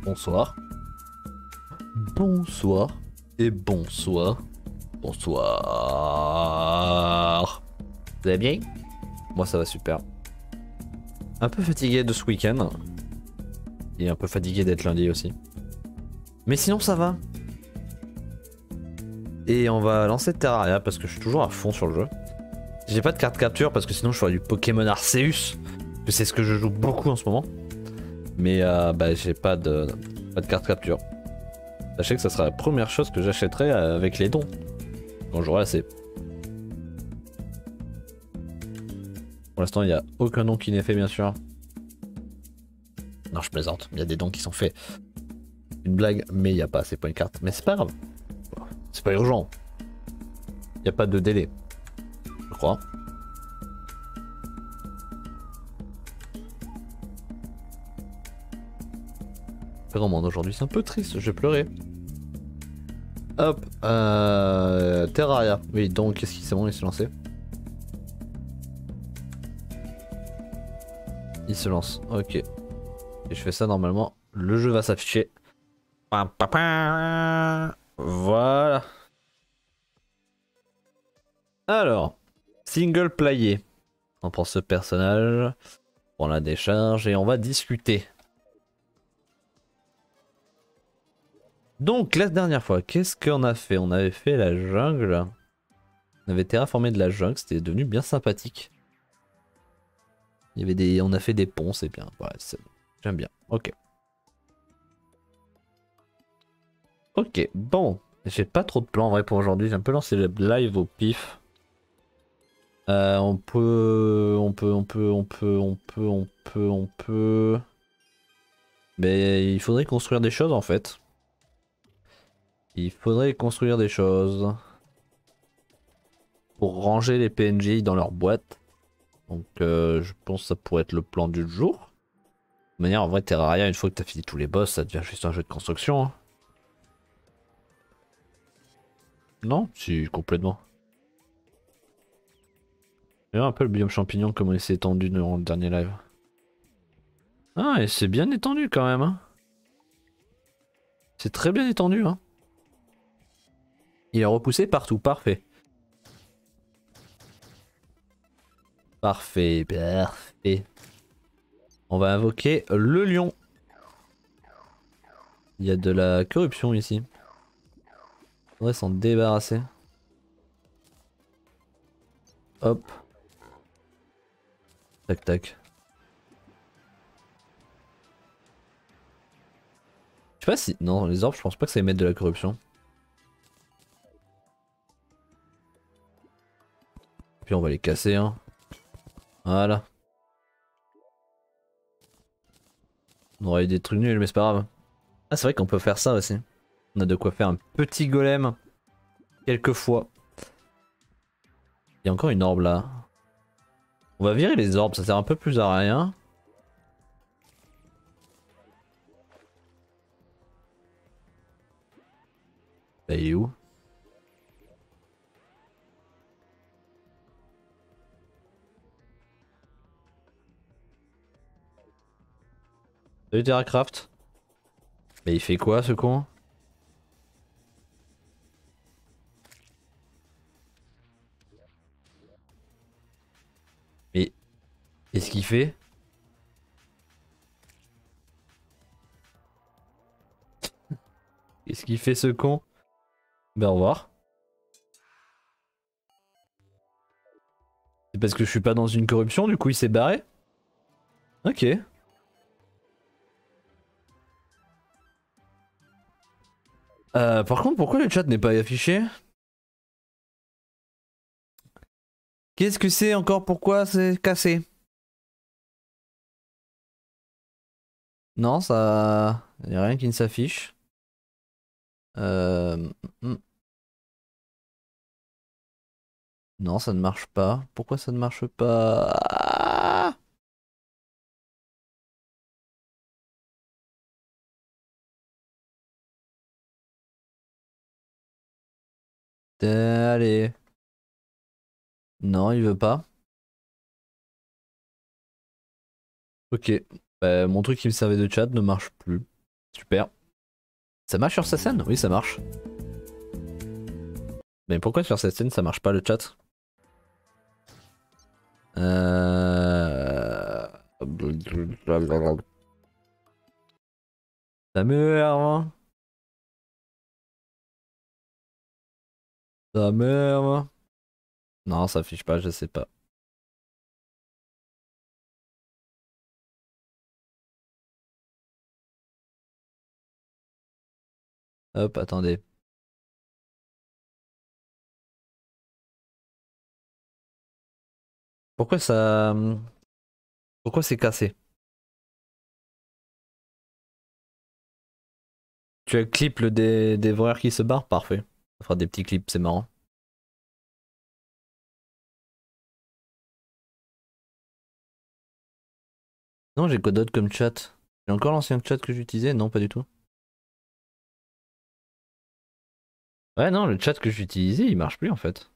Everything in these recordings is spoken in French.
Bonsoir. Bonsoir. Et bonsoir. Bonsoir. Vous allez bien? Moi ça va super. Un peu fatigué de ce week-end. Et un peu fatigué d'être lundi aussi. Mais sinon ça va. Et on va lancer Terraria parce que je suis toujours à fond sur le jeu. J'ai pas de carte capture parce que sinon je ferais du Pokémon Arceus. Que c'est ce que je joue beaucoup en ce moment. Mais bah, j'ai pas de carte capture. Sachez que ça sera la première chose que j'achèterai avec les dons. Quand j'aurai assez. Pour l'instant il n'y a aucun don qui n'est fait bien sûr. Non je plaisante, il y a des dons qui sont faits. Une blague, mais il n'y a pas assez pour une carte. Mais c'est pas grave. C'est pas urgent. Il n'y a pas de délai. Je crois. Grand monde aujourd'hui, c'est un peu triste, je vais pleurer. Hop, Terraria. Oui, donc qu'est-ce qui c'est bon, il s'est lancé. Il se lance, ok. Et je fais ça normalement, le jeu va s'afficher. Voilà. Alors, single player. On prend ce personnage, on la décharge et on va discuter. Donc la dernière fois, qu'est-ce qu'on a fait? On avait fait la jungle. On avait terraformé de la jungle, c'était devenu bien sympathique. Il y avait des, on a fait des ponts, c'est bien. Ouais, j'aime bien. Ok. Ok, bon. J'ai pas trop de plans en vrai pour aujourd'hui. J'ai un peu lancé le live au pif. On peut. Mais il faudrait construire des choses en fait. Il faudrait construire des choses. Pour ranger les PNJ dans leur boîte. Donc je pense que ça pourrait être le plan du jour. De manière, en vrai, Terraria, une fois que t'as fini tous les boss, ça devient juste un jeu de construction. Hein. Non? Si, complètement. Regarde un peu le biome champignon, comment il s'est étendu durant le dernier live. Ah, et c'est bien étendu quand même. Hein. C'est très bien étendu. Hein. Il est repoussé partout, parfait. Parfait, parfait. On va invoquer le lion. Il y a de la corruption ici. Faudrait s'en débarrasser. Hop. Tac tac. Je sais pas si... Non, les orbes, je pense pas que ça émette de la corruption. Puis on va les casser, hein. Voilà. On aurait eu des trucs nuls, mais c'est pas grave. Ah, c'est vrai qu'on peut faire ça aussi. On a de quoi faire un petit golem. Quelquefois. Il y a encore une orbe là. On va virer les orbes, ça sert un peu plus à rien. Bah, il est où? Salut TerraCraft. Mais il fait quoi ce con? Mais qu'est-ce qu'il fait? Qu'est-ce qu'il fait ce con? Ben au revoir. C'est parce que je suis pas dans une corruption, du coup il s'est barré? Ok. Par contre, pourquoi le chat n'est pas affiché? Qu'est-ce que c'est encore? Pourquoi c'est cassé? Non, ça... Y a rien qui ne s'affiche. Euh... hmm. Non, ça ne marche pas. Pourquoi ça ne marche pas? Ah, allez. Non, il veut pas. Ok. Bah, mon truc qui me servait de chat ne marche plus. Super. Ça marche sur sa scène? Oui, ça marche. Mais pourquoi sur cette scène ça marche pas le chat? Euh... Ça m'énerve. Ça m'énerve. Non, ça affiche pas, je sais pas. Hop, attendez. Pourquoi ça... Pourquoi c'est cassé? Tu as le clip des voleurs qui se barrent? Parfait. Ça fera des petits clips, c'est marrant. Non, j'ai quoi d'autre comme chat? J'ai encore l'ancien chat que j'utilisais? Non, pas du tout. Ouais, non, le chat que j'utilisais, il marche plus en fait.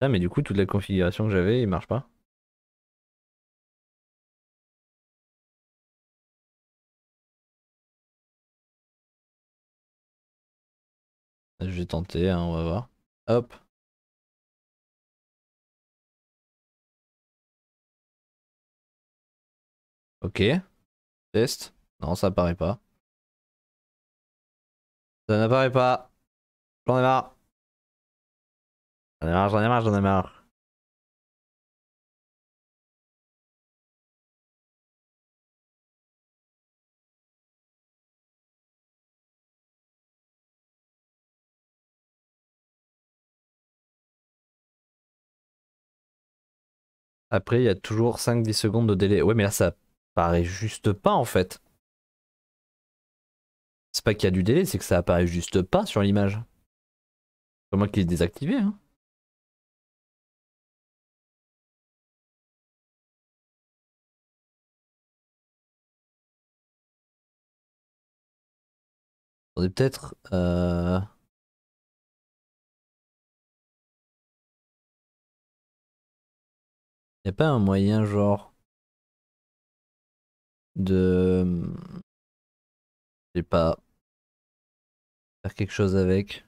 Ah, mais du coup, toute la configuration que j'avais, il marche pas. Je vais tenter, hein, on va voir. Hop, ok, test. Non, ça apparaît pas. Ça n'apparaît pas. J'en ai marre. J'en ai marre, j'en ai marre, j'en ai marre. Après, il y a toujours 5-10 secondes de délai. Ouais, mais là, ça apparaît juste pas en fait. C'est pas qu'il y a du délai, c'est que ça apparaît juste pas sur l'image. C'est moi qui l'ai désactivé, hein. Attendez, peut-être. Y a pas un moyen, genre, de. Je sais pas. Faire quelque chose avec.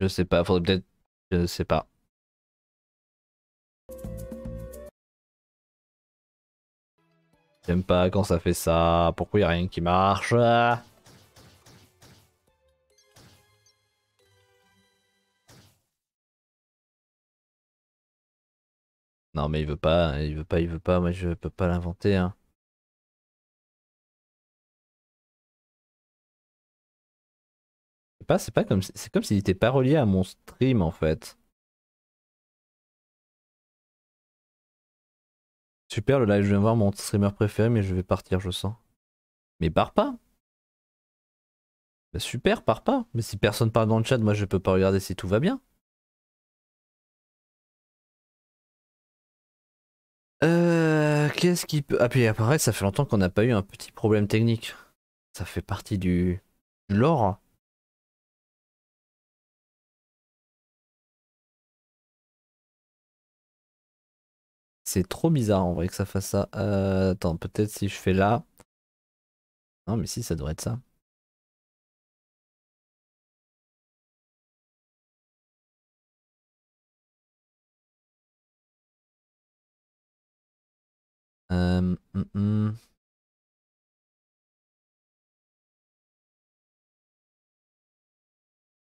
Je sais pas, faudrait peut-être. Je sais pas. J'aime pas quand ça fait ça. Pourquoi y a rien qui marche? Non, mais il veut pas, il veut pas, il veut pas. Moi, je peux pas l'inventer, hein. C'est pas comme, c'est comme s'il était pas relié à mon stream en fait. Super le live, je viens voir mon streamer préféré, mais je vais partir, je sens. Mais pars pas. Bah super, pars pas. Mais si personne parle dans le chat, moi je peux pas regarder si tout va bien. Qu'est-ce qui peut. Ah, puis apparaît, ça fait longtemps qu'on n'a pas eu un petit problème technique. Ça fait partie du lore. C'est trop bizarre en vrai que ça fasse ça. Attends, peut-être si je fais là. Non, mais si, ça devrait être ça. Euh, hum, hum.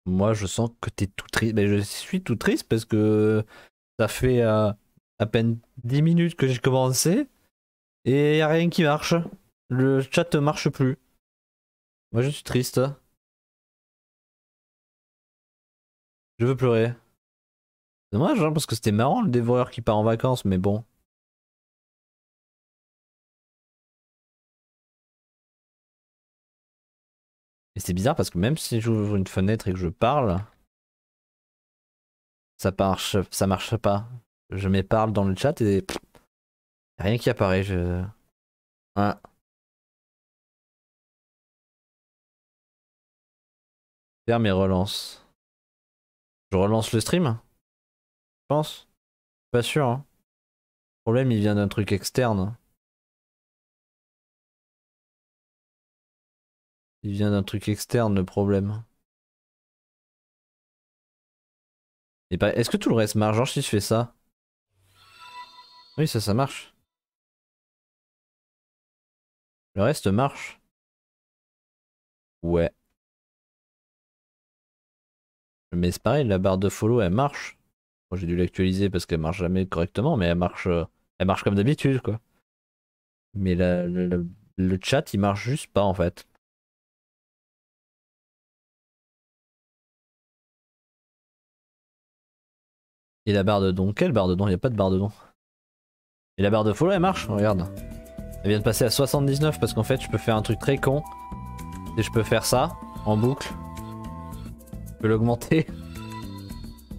Moi, je sens que t'es tout triste. Mais je suis tout triste parce que ça fait à peine 10 minutes que j'ai commencé et y a rien qui marche. Le chat ne marche plus. Moi, je suis triste. Je veux pleurer. Dommage, hein, parce que c'était marrant le dévoreur qui part en vacances, mais bon. Et c'est bizarre parce que même si j'ouvre une fenêtre et que je parle, ça marche pas. Je mets parle dans le chat et pff, y a rien qui apparaît. Ah, ferme et relance. Je relance le stream, je pense. Pas sûr, hein. Le problème, il vient d'un truc externe. Il vient d'un truc externe, le problème. Et bah, est-ce que tout le reste marche? Genre, si je fais ça. Oui, ça marche. Le reste marche. Ouais. Mais c'est pareil, la barre de follow, elle marche. Moi, j'ai dû l'actualiser parce qu'elle marche jamais correctement, mais elle marche comme d'habitude, quoi. Mais le chat, il marche juste pas, en fait. Et la barre de don, quelle barre de don? Il n'y a pas de barre de don. Et la barre de follow, elle marche, regarde. Elle vient de passer à 79 parce qu'en fait, je peux faire un truc très con. Et je peux faire ça en boucle. Je peux l'augmenter.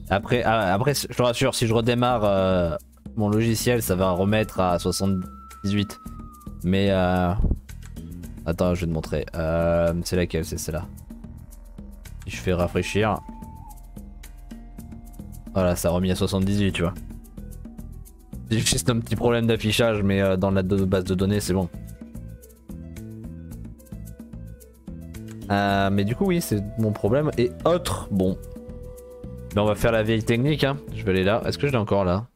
Après, je te rassure, si je redémarre mon logiciel, ça va remettre à 78. Mais attends, je vais te montrer. C'est laquelle? C'est celle-là. Si je fais rafraîchir. Voilà, ça a remis à 78, tu vois. C'est juste un petit problème d'affichage, mais dans la base de données, c'est bon. Mais du coup, oui, c'est mon problème. Et autre, bon. Mais on va faire la vieille technique, hein. Je vais aller là. Est-ce que je l'ai encore là?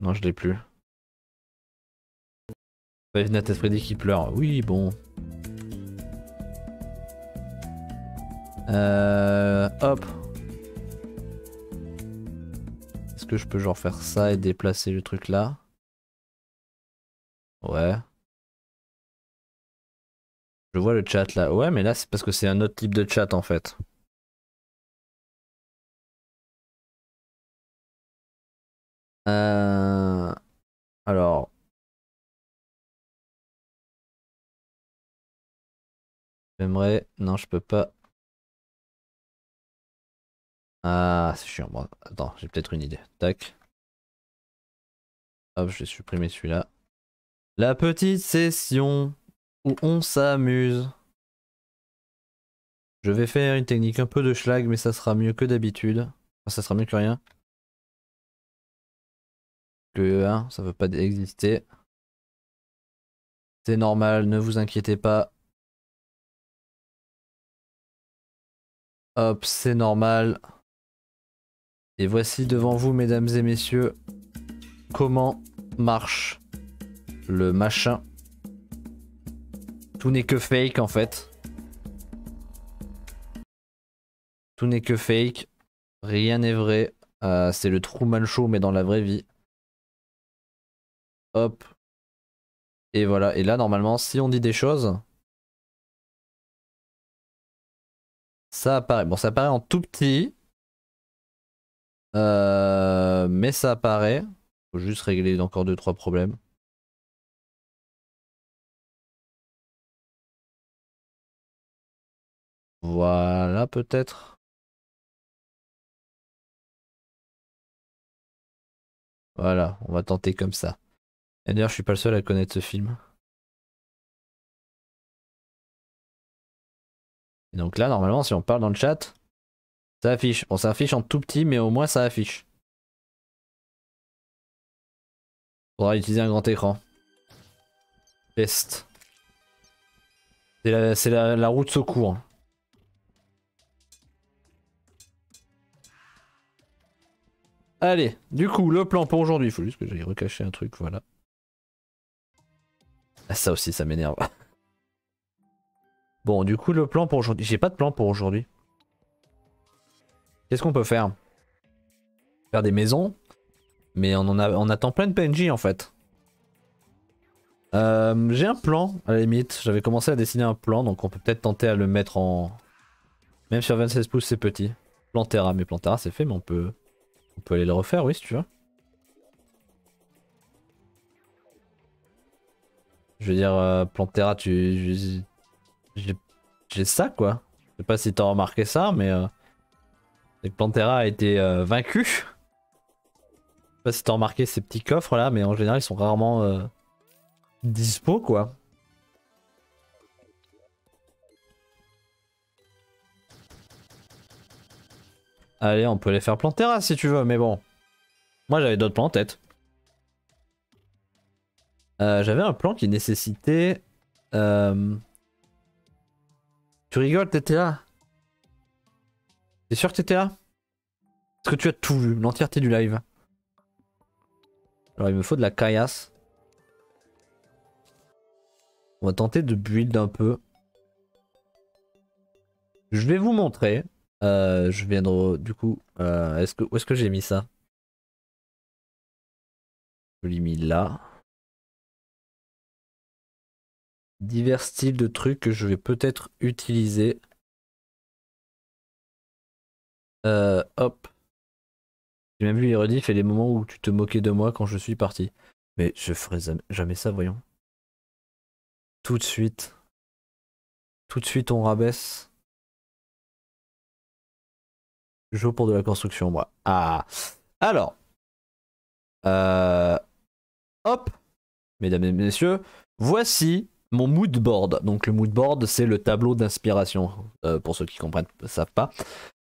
Non, je l'ai plus. Five Nights at Freddy qui pleure. Oui, bon. Hop. Est-ce que je peux genre faire ça et déplacer le truc là? Ouais. Je vois le chat là. Ouais, mais là c'est parce que c'est un autre type de chat en fait. Euh... Alors. J'aimerais. Non, je peux pas. Ah, c'est chiant. Bon, attends, j'ai peut-être une idée. Tac. Hop, je vais supprimer celui-là. La petite session où on s'amuse. Je vais faire une technique un peu de schlag, mais ça sera mieux que d'habitude. Enfin, ça sera mieux que rien. Que 1, ça veut pas exister. C'est normal, ne vous inquiétez pas. Hop, c'est normal. Et voici devant vous, mesdames et messieurs, comment marche le machin. Tout n'est que fake en fait. Tout n'est que fake. Rien n'est vrai. C'est le Truman Show mais dans la vraie vie. Hop. Et voilà. Et là normalement si on dit des choses, ça apparaît. Bon ça apparaît en tout petit. Mais ça apparaît. Faut juste régler encore 2-3 problèmes. Voilà peut-être. Voilà, on va tenter comme ça. Et d'ailleurs je suis pas le seul à connaître ce film. Et donc là normalement si on parle dans le chat, ça affiche. Bon ça affiche en tout petit mais au moins ça affiche. Faudra utiliser un grand écran. Peste. C'est la roue de secours. Allez, du coup, le plan pour aujourd'hui. Il faut juste que j'aille recacher un truc, voilà. Ah, ça aussi, ça m'énerve. Bon, du coup, le plan pour aujourd'hui. J'ai pas de plan pour aujourd'hui. Qu'est-ce qu'on peut faire? Faire des maisons. Mais on attend plein de PNJ en fait. J'ai un plan, à la limite. J'avais commencé à dessiner un plan, donc on peut peut-être tenter à le mettre en... Même sur 26 pouces, c'est petit. Plantera, mais Plantera c'est fait, mais on peut aller le refaire, oui, si tu veux. Je veux dire, Plantera, j'ai ça, quoi. Je sais pas si t'as remarqué ça, mais... Plantera a été vaincu. Je sais pas si t'as remarqué ces petits coffres là, mais en général, ils sont rarement dispo, quoi. Allez, on peut les faire Plantera si tu veux, mais bon. Moi, j'avais d'autres plans en tête. J'avais un plan qui nécessitait... Tu rigoles, t'étais là? T'es sûr que t'étais là? Est-ce que tu as tout vu, l'entièreté du live? Alors il me faut de la caillasse. On va tenter de build un peu. Je vais vous montrer. Je viendrai du coup. Où est-ce que j'ai mis ça? Je l'ai mis là. Divers styles de trucs que je vais peut-être utiliser. Hop. J'ai même vu les rediffs et les moments où tu te moquais de moi quand je suis parti. Mais je ferai jamais ça, voyons. Tout de suite. Tout de suite on rabaisse. Joue pour de la construction, moi. Ah. Alors. Hop. Mesdames et messieurs, voici mon mood board. Donc le mood board, c'est le tableau d'inspiration. Pour ceux qui comprennent, ne savent pas.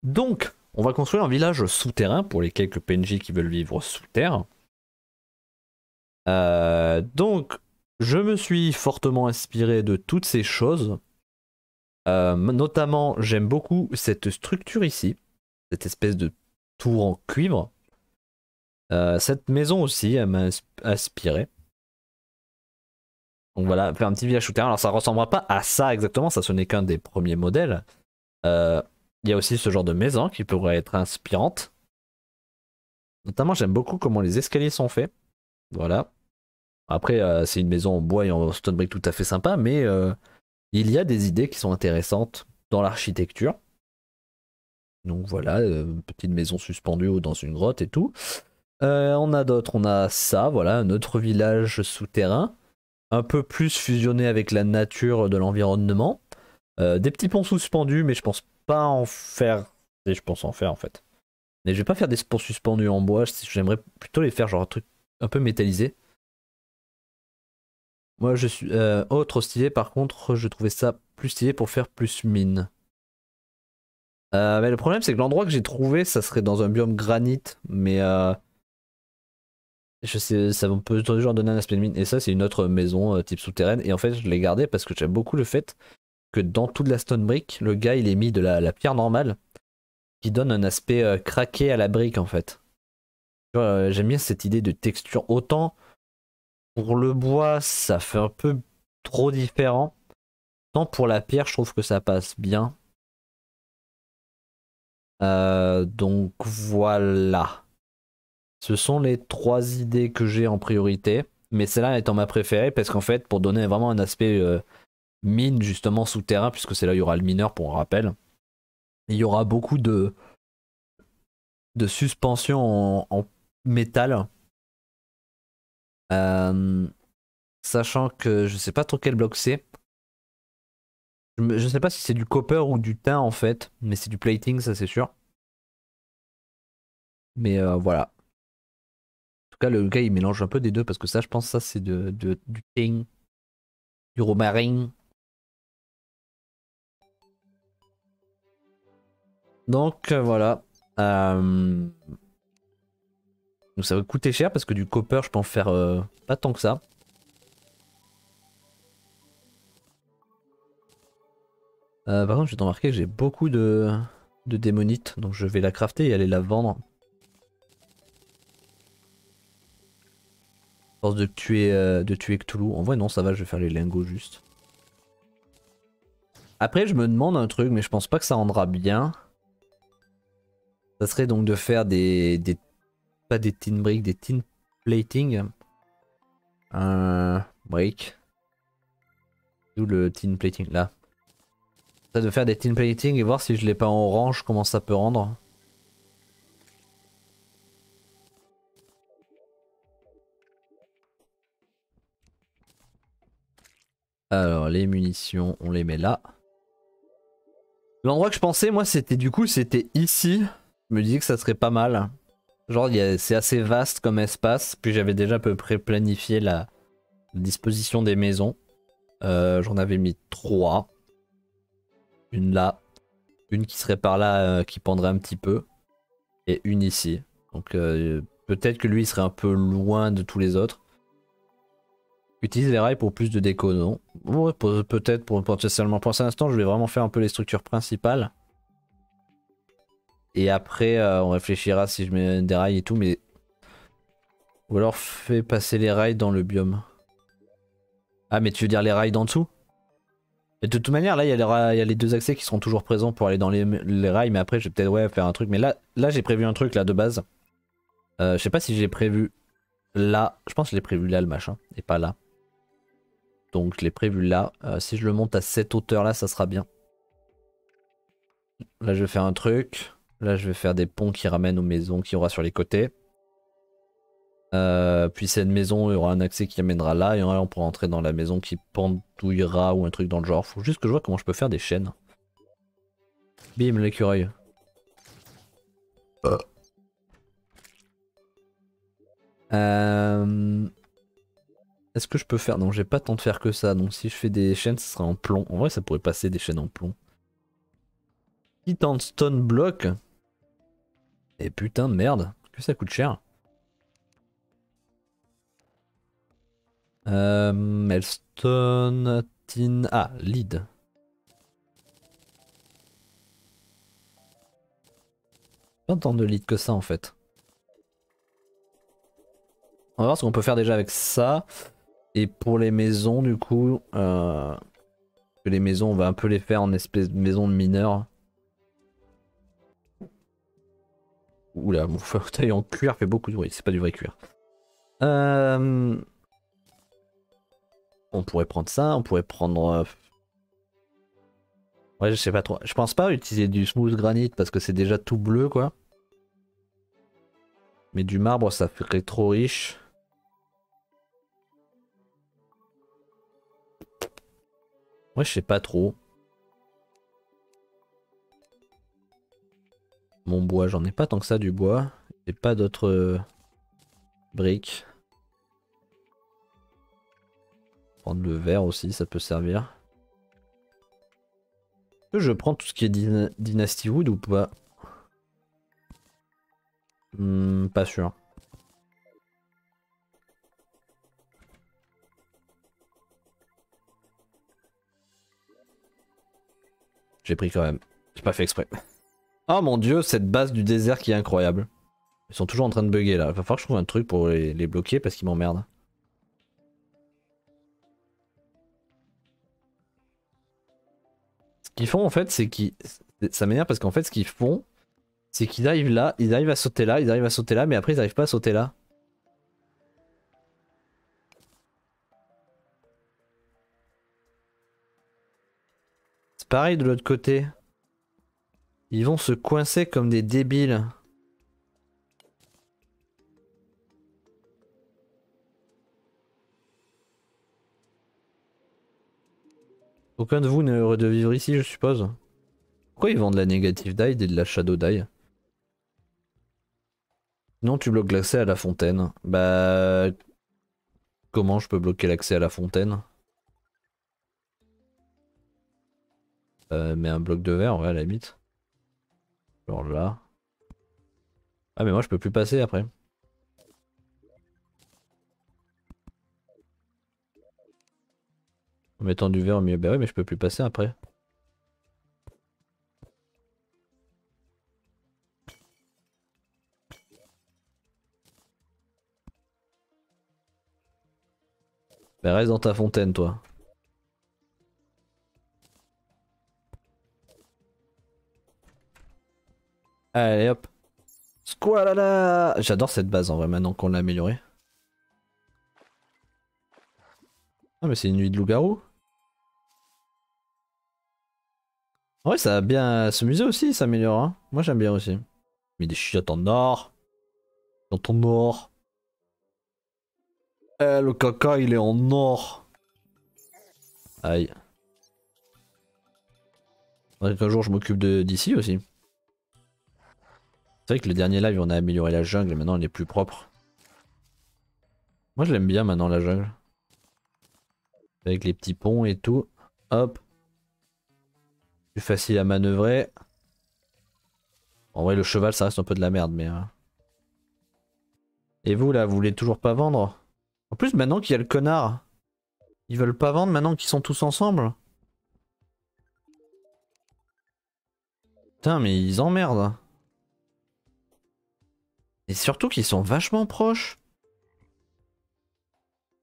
Donc, on va construire un village souterrain pour les quelques PNJ qui veulent vivre sous terre. Donc, je me suis fortement inspiré de toutes ces choses. Notamment, j'aime beaucoup cette structure ici. Cette espèce de tour en cuivre. Cette maison aussi, elle m'a inspiré. Donc voilà, faire un petit village souterrain. Alors ça ressemblera pas à ça exactement, ça ce n'est qu'un des premiers modèles. Il y a aussi ce genre de maison qui pourrait être inspirante. Notamment, j'aime beaucoup comment les escaliers sont faits. Voilà. Après, c'est une maison en bois et en stone brick tout à fait sympa, mais il y a des idées qui sont intéressantes dans l'architecture. Donc voilà, petite maison suspendue ou dans une grotte et tout. On a d'autres, on a ça, voilà, un autre village souterrain. Un peu plus fusionné avec la nature de l'environnement. Des petits ponts suspendus, mais je pense pas en faire. Et je pense en faire en fait. Mais je vais pas faire des ponts suspendus en bois, j'aimerais plutôt les faire genre un truc un peu métallisé. Moi je suis. Autre stylé par contre, je trouvais ça plus stylé pour faire plus mine. Mais le problème c'est que l'endroit que j'ai trouvé, ça serait dans un biome granit, mais je sais, ça peut toujours donner un aspect de mine. Et ça c'est une autre maison type souterraine. Et en fait je l'ai gardé parce que j'aime beaucoup le fait que dans toute la stone brick, le gars il est mis de la pierre normale qui donne un aspect craqué à la brique en fait. J'aime bien cette idée de texture. Autant pour le bois, ça fait un peu trop différent. Tant pour la pierre, je trouve que ça passe bien. Donc voilà. Ce sont les trois idées que j'ai en priorité. Mais celle-là étant ma préférée parce qu'en fait, pour donner vraiment un aspect mine justement souterrain, puisque c'est là où il y aura le mineur pour rappel, il y aura beaucoup de suspension en métal. Sachant que je sais pas trop quel bloc c'est. Je sais pas si c'est du copper ou du tin en fait, mais c'est du plating, ça c'est sûr. Mais voilà. En tout cas, le gars il mélange un peu des deux parce que ça, je pense, ça c'est du tin, du romarin. Donc voilà. Donc ça va coûter cher parce que du copper, je peux en faire pas tant que ça. Par contre, je vais t'en marquer que j'ai beaucoup de démonites, donc je vais la crafter et aller la vendre. Force de tuer Cthulhu. En vrai, non, ça va, je vais faire les lingots juste. Après, je me demande un truc, mais je pense pas que ça rendra bien. Ça serait donc de faire pas des tin bricks, des tin plating. Un brick. D'où le tin plating là. Ça de faire des tin plating et voir si je l'ai pas en orange, comment ça peut rendre. Alors les munitions, on les met là. L'endroit que je pensais, moi, c'était c'était ici. Je me disais que ça serait pas mal. Genre, c'est assez vaste comme espace. Puis j'avais déjà à peu près planifié la disposition des maisons. J'en avais mis 3. Une là. Une qui serait par là, qui pendrait un petit peu. Et une ici. Donc peut-être que lui il serait un peu loin de tous les autres. Utilise les rails pour plus de déco, non? Ouais, peut-être pour potentiellement. Pour l'instant, je vais vraiment faire un peu les structures principales. Et après, on réfléchira si je mets des rails et tout, mais... Ou alors, fais passer les rails dans le biome. Ah, mais tu veux dire les rails d'en dessous? Et de toute manière, là, il y a les deux accès qui seront toujours présents pour aller dans les rails, mais après, je vais peut-être ouais, faire un truc. Mais là j'ai prévu un truc, là, de base. Je sais pas si j'ai prévu là. Je pense que je l'ai prévu là, le machin, et pas là. Donc, je l'ai prévu là. Si je le monte à cette hauteur-là, ça sera bien. Là, je vais faire un truc. Là, je vais faire des ponts qui ramènent aux maisons qu'il y aura sur les côtés. Puis cette maison, il y aura un accès qui amènera là. Et là, on pourra entrer dans la maison qui pendouillera ou un truc dans le genre. Faut juste que je vois comment je peux faire des chaînes. Bim, l'écureuil. Est-ce que je peux faire... Non, j'ai pas tant de faire que ça. Donc si je fais des chaînes, ce sera en plomb. En vrai, ça pourrait passer des chaînes en plomb. Titan Stone Block. Et putain de merde. Que ça coûte cher. Melstone, Tin... Ah, lead. Pas tant de lead que ça en fait. On va voir ce qu'on peut faire déjà avec ça. Et pour les maisons du coup... les maisons on va un peu les faire en espèce de maison de mineurs. Oula, mon fauteuil en cuir fait beaucoup de bruit, c'est pas du vrai cuir. On pourrait prendre ça, on pourrait prendre... Ouais, je sais pas trop. Je pense pas utiliser du smooth granite parce que c'est déjà tout bleu quoi. Mais du marbre ça ferait trop riche. Ouais, je sais pas trop. Mon bois, j'en ai pas tant que ça du bois. J'ai pas d'autres briques. Prendre le verre aussi, ça peut servir. Je prends tout ce qui est Dynasty Wood ou pas? Pas sûr. J'ai pris quand même. J'ai pas fait exprès. Oh mon dieu, cette base du désert qui est incroyable. Ils sont toujours en train de bugger là. Il va falloir que je trouve un truc pour les bloquer parce qu'ils m'emmerdent. Ce qu'ils font en fait, c'est qu'ils... Ça m'énerve parce qu'en fait ce qu'ils font, c'est qu'ils arrivent là, ils arrivent à sauter là, ils arrivent à sauter là, mais après ils arrivent pas à sauter là. C'est pareil de l'autre côté. Ils vont se coincer comme des débiles. Aucun de vous n'est heureux de vivre ici, je suppose. Pourquoi ils vendent de la négative dye et de la shadow dye? Non, tu bloques l'accès à la fontaine. Bah... Comment je peux bloquer l'accès à la fontaine? Mais un bloc de verre, ouais, à la limite. Genre là. Ah mais moi je peux plus passer après. En mettant du verre au milieu. Bah ouais mais je peux plus passer après. Bah reste dans ta fontaine toi. Allez hop. Squalala. J'adore cette base en vrai maintenant qu'on l'a améliorée. Ah mais c'est une nuit de loup-garou. Ouais ça va bien. Ce musée aussi s'améliore hein. Moi j'aime bien aussi. Mais des chiottes en or. Dans ton or. Eh le caca il est en or. Aïe. Faudrait qu'un jour je m'occupe d'ici aussi. C'est vrai que le dernier live on a amélioré la jungle et maintenant elle est plus propre. Moi je l'aime bien maintenant la jungle. Avec les petits ponts et tout. Hop. Plus facile à manœuvrer. En vrai le cheval ça reste un peu de la merde mais... Et vous là, vous voulez toujours pas vendre? En plus maintenant qu'il y a le connard. Ils veulent pas vendre maintenant qu'ils sont tous ensemble? Putain, mais ils emmerdent. Et surtout qu'ils sont vachement proches.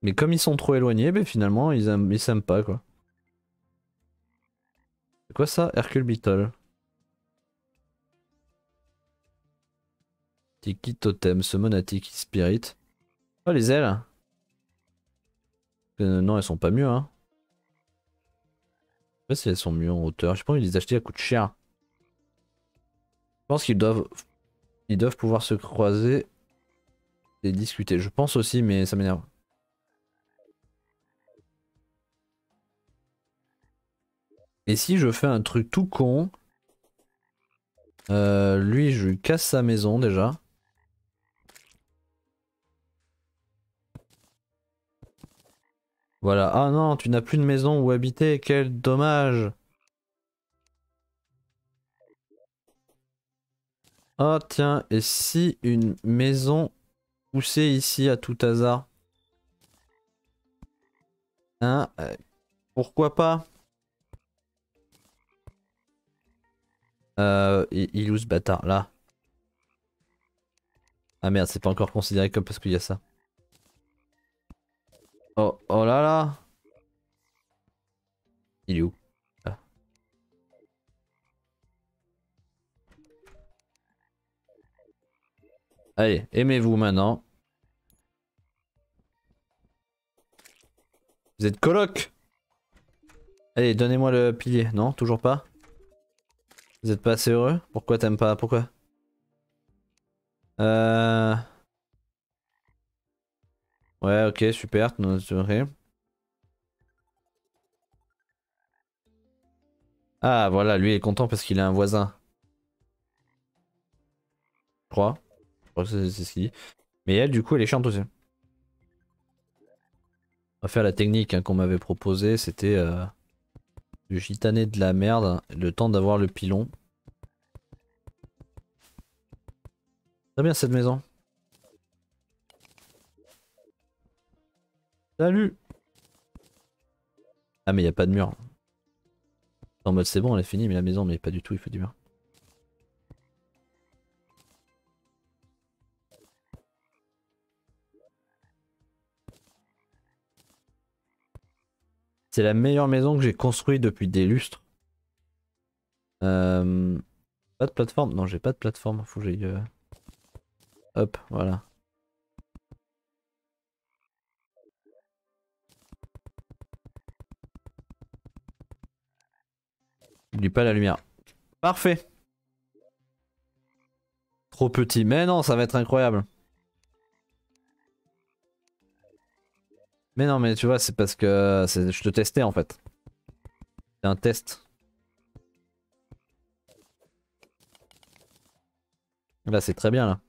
Mais comme ils sont trop éloignés, ben finalement ils s'aiment pas quoi. C'est quoi ça? Hercule Beetle. Tiki Totem, Summon a Tiki Spirit. Oh les ailes. Non, elles sont pas mieux hein. Je sais pas si elles sont mieux en hauteur. J'ai pas envie de les acheter, elles coûtent cher. Je pense ils doivent pouvoir se croiser et discuter. Je pense aussi, mais ça m'énerve. Et si je fais un truc tout con, lui je lui casse sa maison déjà. Voilà. Ah non, tu n'as plus de maison où habiter, quel dommage. Oh tiens, et si une maison poussée ici à tout hasard? Hein? Pourquoi pas? Il est où ce bâtard là? Ah merde, c'est pas encore considéré comme parce qu'il y a ça. Oh, oh là là! Il est où? Ah. Allez, aimez-vous maintenant. Vous êtes coloc? Allez, donnez-moi le pilier. Non, toujours pas? Vous êtes pas assez heureux? Pourquoi t'aimes pas? Pourquoi? Euh... Ouais, ok, super. Ok. Ah, voilà, lui il est content parce qu'il a un voisin. Je crois. Je crois que c'est ce qu'il dit. Mais elle, du coup, elle est chiante aussi. On va faire la technique hein, qu'on m'avait proposée. C'était du gitaner de la merde. Le temps d'avoir le pilon. Très bien cette maison. Salut! Ah, mais y a pas de mur. En mode c'est bon, elle est finie, mais la maison, mais pas du tout, il faut du mur. C'est la meilleure maison que j'ai construite depuis des lustres. Euh... Pas de plateforme? Non, j'ai pas de plateforme. Faut que j'aille. Hop, voilà. N'oublie pas la lumière. Parfait. Trop petit. Mais non, ça va être incroyable. Mais non, mais tu vois, c'est parce que je te testais en fait. C'est un test. Là, c'est très bien là.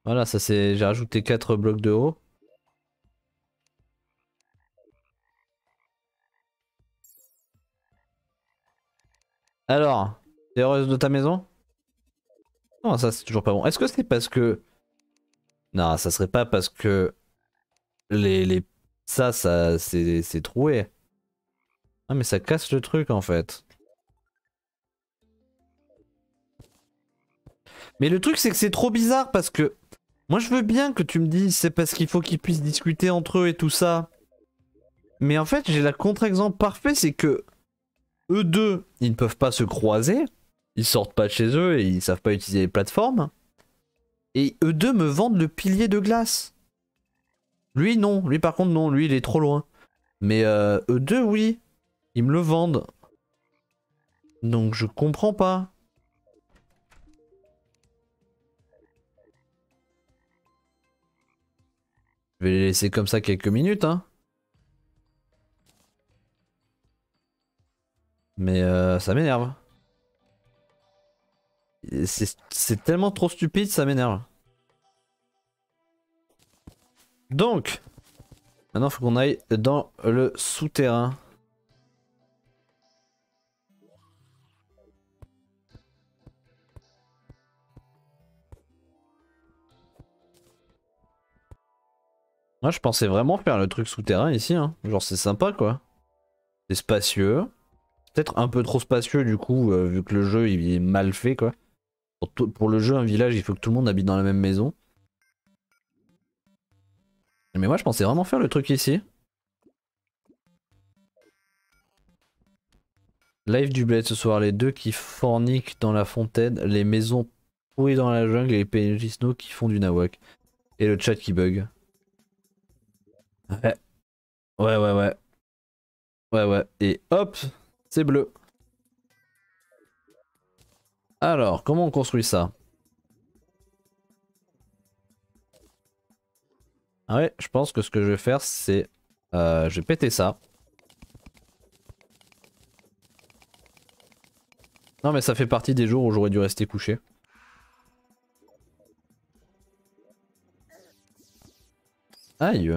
Voilà, ça c'est. J'ai rajouté 4 blocs de haut. Alors, t'es heureuse de ta maison? Non, ça c'est toujours pas bon. Est-ce que c'est parce que. Non, ça serait pas parce que les... ça c'est troué. Ah mais ça casse le truc en fait. Mais le truc c'est que c'est trop bizarre parce que moi je veux bien que tu me dises c'est parce qu'il faut qu'ils puissent discuter entre eux et tout ça. Mais en fait j'ai la contre-exemple parfait, c'est que eux deux ils ne peuvent pas se croiser, ils sortent pas de chez eux et ils savent pas utiliser les plateformes. Et eux deux me vendent le pilier de glace. Lui non, lui par contre non, lui il est trop loin. Mais eux deux oui, ils me le vendent. Donc je comprends pas. Je vais les laisser comme ça quelques minutes hein. Mais ça m'énerve. C'est tellement trop stupide, ça m'énerve. Donc, maintenant faut qu'on aille dans le souterrain. Moi je pensais vraiment faire le truc souterrain ici, hein. Genre c'est sympa quoi. C'est spacieux. Peut-être un peu trop spacieux du coup, vu que le jeu il est mal fait quoi. Pour le jeu, un village, il faut que tout le monde habite dans la même maison. Mais moi je pensais vraiment faire le truc ici. Live du bled ce soir, les deux qui forniquent dans la fontaine, les maisons pourries dans la jungle et les PNJ Snow qui font du nawak. Et le chat qui bug. Ouais, ouais, ouais, ouais. Ouais, ouais. Et hop, c'est bleu. Alors, comment on construit ça? Ah ouais, je pense que ce que je vais faire, c'est... je vais péter ça. Non mais ça fait partie des jours où j'aurais dû rester couché. Aïe.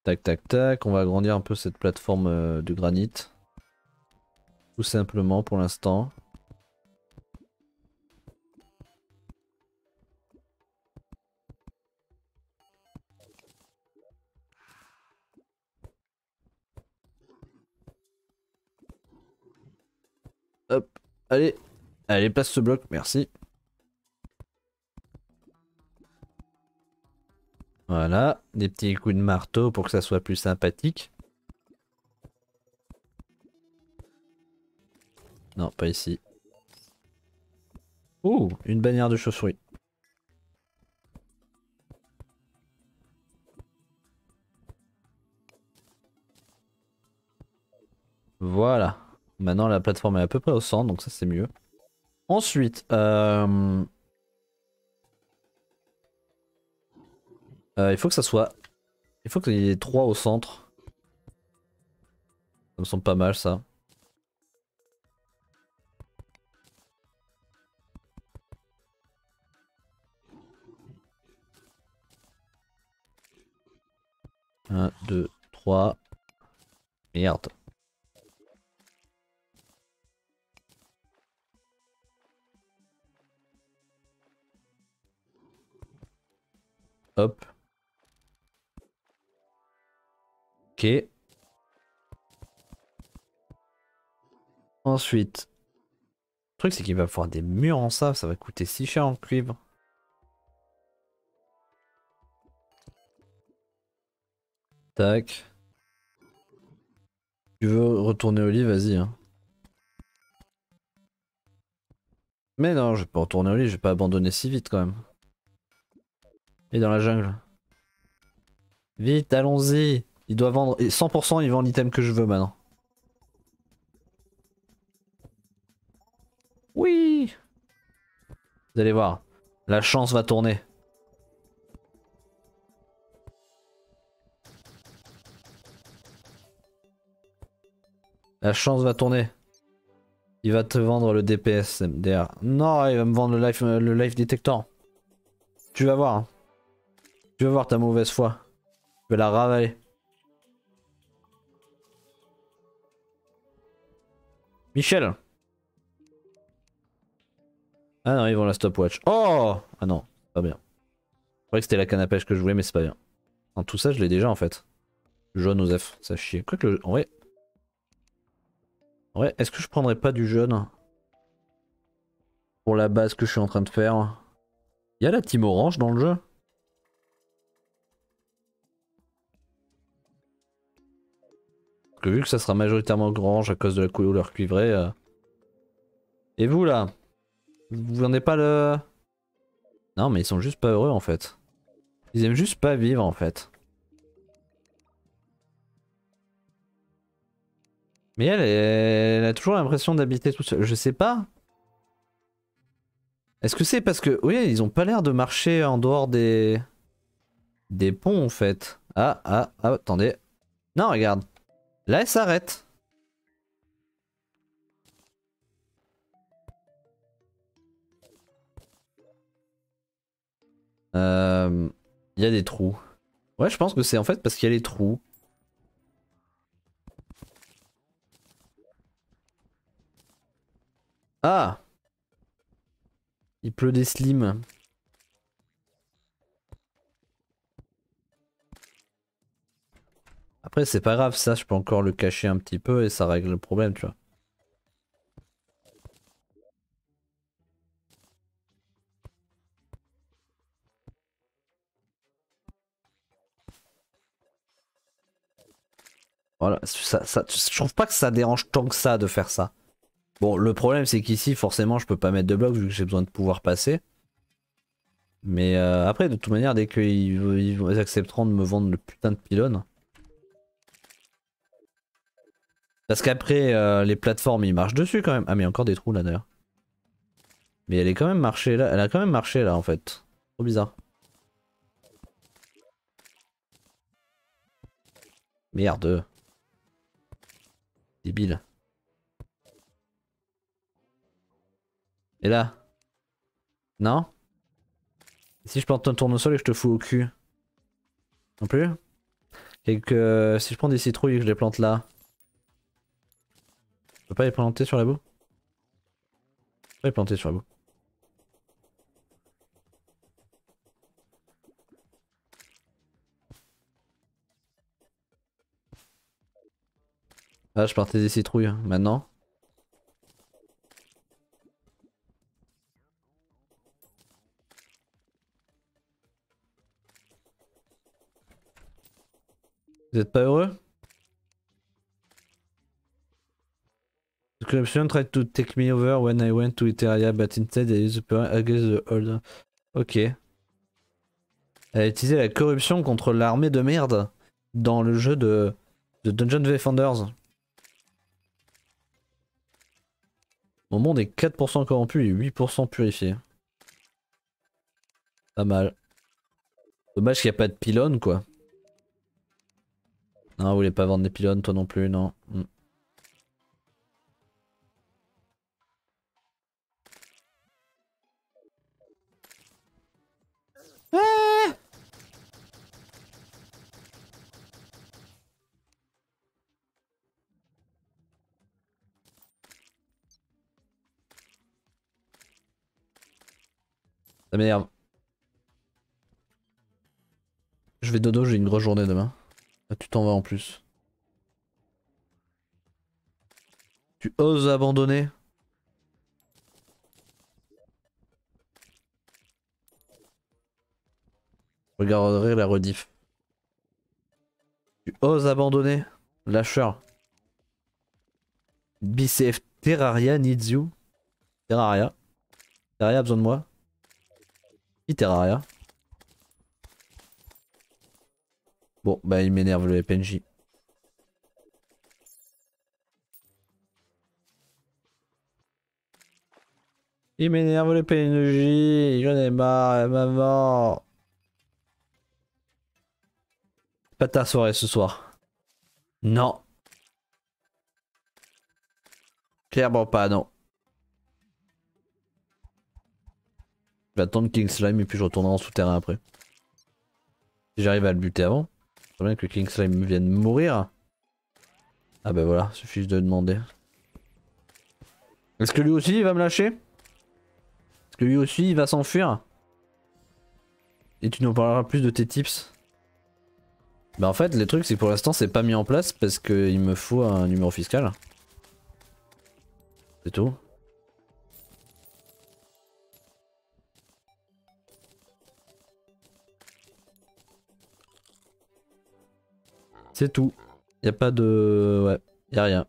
Tac tac tac, on va agrandir un peu cette plateforme de granit. Tout simplement pour l'instant. Hop, allez. Allez, place ce bloc, merci. Voilà, des petits coups de marteau pour que ça soit plus sympathique. Non, pas ici. Ouh, une bannière de chauve-souris. Voilà. Maintenant la plateforme est à peu près au centre, donc ça c'est mieux. Ensuite, il faut que ça soit... Il faut qu'il y ait 3 au centre. Ça me semble pas mal ça. Un, 2, 3. Merde. Hop. Ok. Ensuite. Le truc c'est qu'il va falloir des murs en ça va coûter si cher en cuivre. Tac. Tu veux retourner au lit, vas-y. Hein. Mais non, je vais pas retourner au lit, je vais pas abandonner si vite quand même. Et dans la jungle. Vite, allons-y. Il doit vendre. Et 100% il vend l'item que je veux maintenant. Oui. Vous allez voir. La chance va tourner. La chance va tourner. Il va te vendre le DPS MDR. Non, il va me vendre le life detector. Tu vas voir. Hein. Tu vas voir ta mauvaise foi. Je vais la ravaler. Michel. Ah non, ils vont la stopwatch. Oh. Ah non, pas bien. Je croyais que c'était la canne à pêche que je voulais, mais c'est pas bien. En tout ça, je l'ai déjà en fait. Jaune aux F, ça chie. Quoique le... En vrai... Ouais, est-ce que je prendrais pas du jaune pour la base que je suis en train de faire? Il y a la team orange dans le jeu? Parce que vu que ça sera majoritairement orange à cause de la couleur cuivrée. Et vous là? Vous vendez pas le... Non mais ils sont juste pas heureux en fait. Ils aiment juste pas vivre en fait. Mais elle a toujours l'impression d'habiter tout seul. Je sais pas. Est-ce que c'est parce que... Oui, ils ont pas l'air de marcher en dehors des ponts en fait. Ah, attendez. Non, regarde. Là, elle s'arrête. Il y a des trous. Ouais, je pense que c'est en fait parce qu'il y a les trous. Ah! Il pleut des slims. Après c'est pas grave, ça je peux encore le cacher un petit peu et ça règle le problème, tu vois. Voilà, je trouve pas que ça dérange tant que ça de faire ça. Bon, le problème c'est qu'ici forcément je peux pas mettre de blocs vu que j'ai besoin de pouvoir passer. Mais après de toute manière dès qu'ils accepteront de me vendre le putain de pylône. Parce qu'après les plateformes ils marchent dessus quand même. Ah mais il y a encore des trous là d'ailleurs. Mais elle est quand même marché là, elle a quand même marché là en fait. Trop bizarre. Merde. Débile. Et là? Non? Et si je plante un tournesol et que je te fous au cul? Non plus? Et que si je prends des citrouilles et que je les plante là, je peux pas les planter sur la boue? Je peux pas les planter sur la boue. Ah, je partais des citrouilles. Maintenant? Vous êtes pas heureux? The corruption tried to take me over when I went to Iteria, but instead I used the power against the old. Ok. Elle a utilisé la corruption contre l'armée de merde dans le jeu de Dungeon Defenders. Mon monde est 4% corrompu et 8% purifié. Pas mal. Dommage qu'il n'y a pas de pylône quoi. Non, vous voulez pas vendre des pylônes, toi non plus, non. Ah, ça m'énerve. Je vais dodo, j'ai une grosse journée demain. Ah, tu t'en vas en plus. Tu oses abandonner? Je regarderai la rediff. Tu oses abandonner? Lâcheur. BCF Terraria needs you. Terraria. Terraria a besoin de moi. Qui Terraria? Bon, bah il m'énerve le PNJ. Il m'énerve le PNJ. J'en ai marre, maman. Pas ta soirée ce soir. Non. Clairement pas, non. Je vais attendre King Slime et puis je retournerai en souterrain après. Si j'arrive à le buter avant. C'est bien que King Slime vienne mourir. Ah bah voilà, suffit de demander. Est-ce que lui aussi il va me lâcher? Est-ce que lui aussi il va s'enfuir? Et tu nous parleras plus de tes tips? Bah en fait les trucs c'est que pour l'instant c'est pas mis en place parce qu'il me faut un numéro fiscal. C'est tout. C'est tout. Y a pas de... Ouais, y a rien.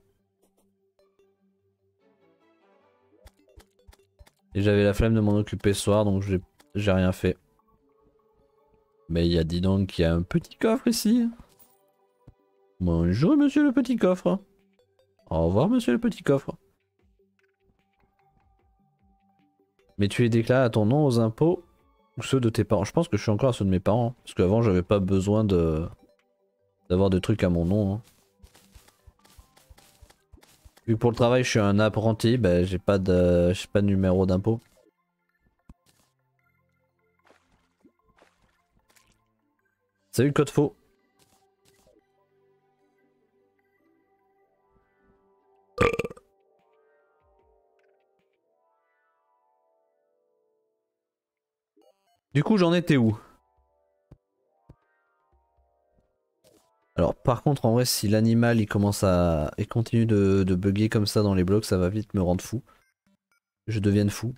Et j'avais la flemme de m'en occuper ce soir donc j'ai rien fait. Mais il a dit donc qu'il y a un petit coffre ici. Bonjour monsieur le petit coffre. Au revoir monsieur le petit coffre. Mais tu es déclaré à ton nom aux impôts ou ceux de tes parents? Je pense que je suis encore à ceux de mes parents. Parce qu'avant j'avais pas besoin d'avoir des trucs à mon nom. Hein. Vu que pour le travail je suis un apprenti, bah, j'ai pas de numéro d'impôt. Salut code faux. Du coup, j'en étais où? Alors par contre en vrai si l'animal il commence à... il continue de bugger comme ça dans les blocs, ça va vite me rendre fou. Je devienne fou.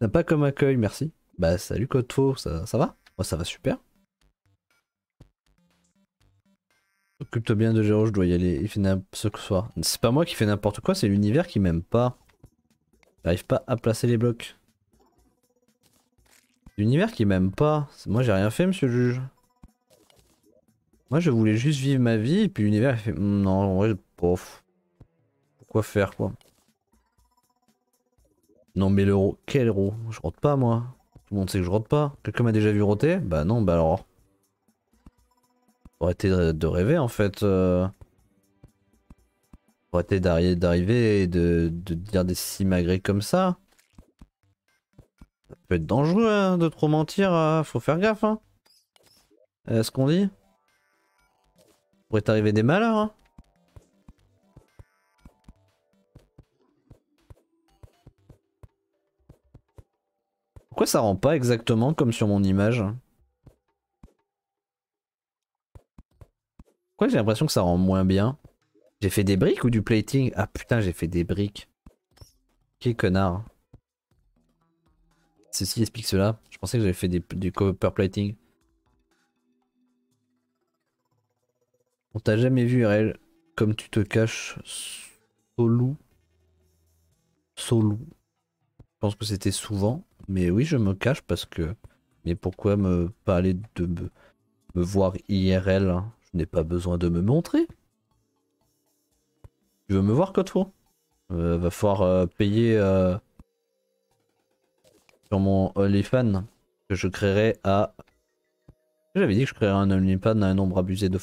T'as pas comme accueil, merci. Bah salut Code Faux, ça va? Moi ça va super. Occupe-toi bien de Géo, je dois y aller, il fait ce soir. C'est pas moi qui fais n'importe quoi, c'est l'univers qui m'aime pas. J'arrive pas à placer les blocs. L'univers qui m'aime pas. Moi j'ai rien fait monsieur le juge. Moi je voulais juste vivre ma vie et puis l'univers il fait... Non en vrai, bof. Pourquoi faire quoi? Non mais l'euro, quel euro? Je rote pas moi. Tout le monde sait que je rote pas. Quelqu'un m'a déjà vu roter? Bah non, bah alors. Faut arrêter de rêver en fait. Faut arrêter d'arriver et de dire des simagrées comme ça. Ça peut être dangereux hein, de trop mentir, faut faire gaffe hein. Ce qu'on dit. Pourrait t'arriver des malheurs hein. Pourquoi ça rend pas exactement comme sur mon image? Pourquoi j'ai l'impression que ça rend moins bien? J'ai fait des briques ou du plating? Ah putain j'ai fait des briques. Quel connard. Ceci explique cela. Je pensais que j'avais fait du copper plating. On t'a jamais vu RL comme tu te caches Solou. Solou. Je pense que c'était souvent. Mais oui je me cache parce que... Mais pourquoi me parler de me voir IRL hein? Je n'ai pas besoin de me montrer. Tu veux me voir Code-Faux? Va falloir payer sur mon OnlyFans que je créerai à... J'avais dit que je créerais un OnlyFans à un nombre abusé de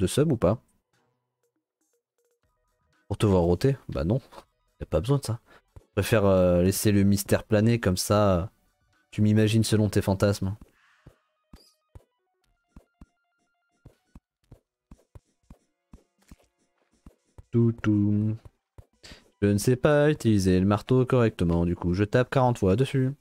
subs ou pas? Pour te voir roter? Bah non, y a pas besoin de ça. Je préfère laisser le mystère planer comme ça, tu m'imagines selon tes fantasmes. Toutou. Je ne sais pas utiliser le marteau correctement, du coup je tape 40 fois dessus.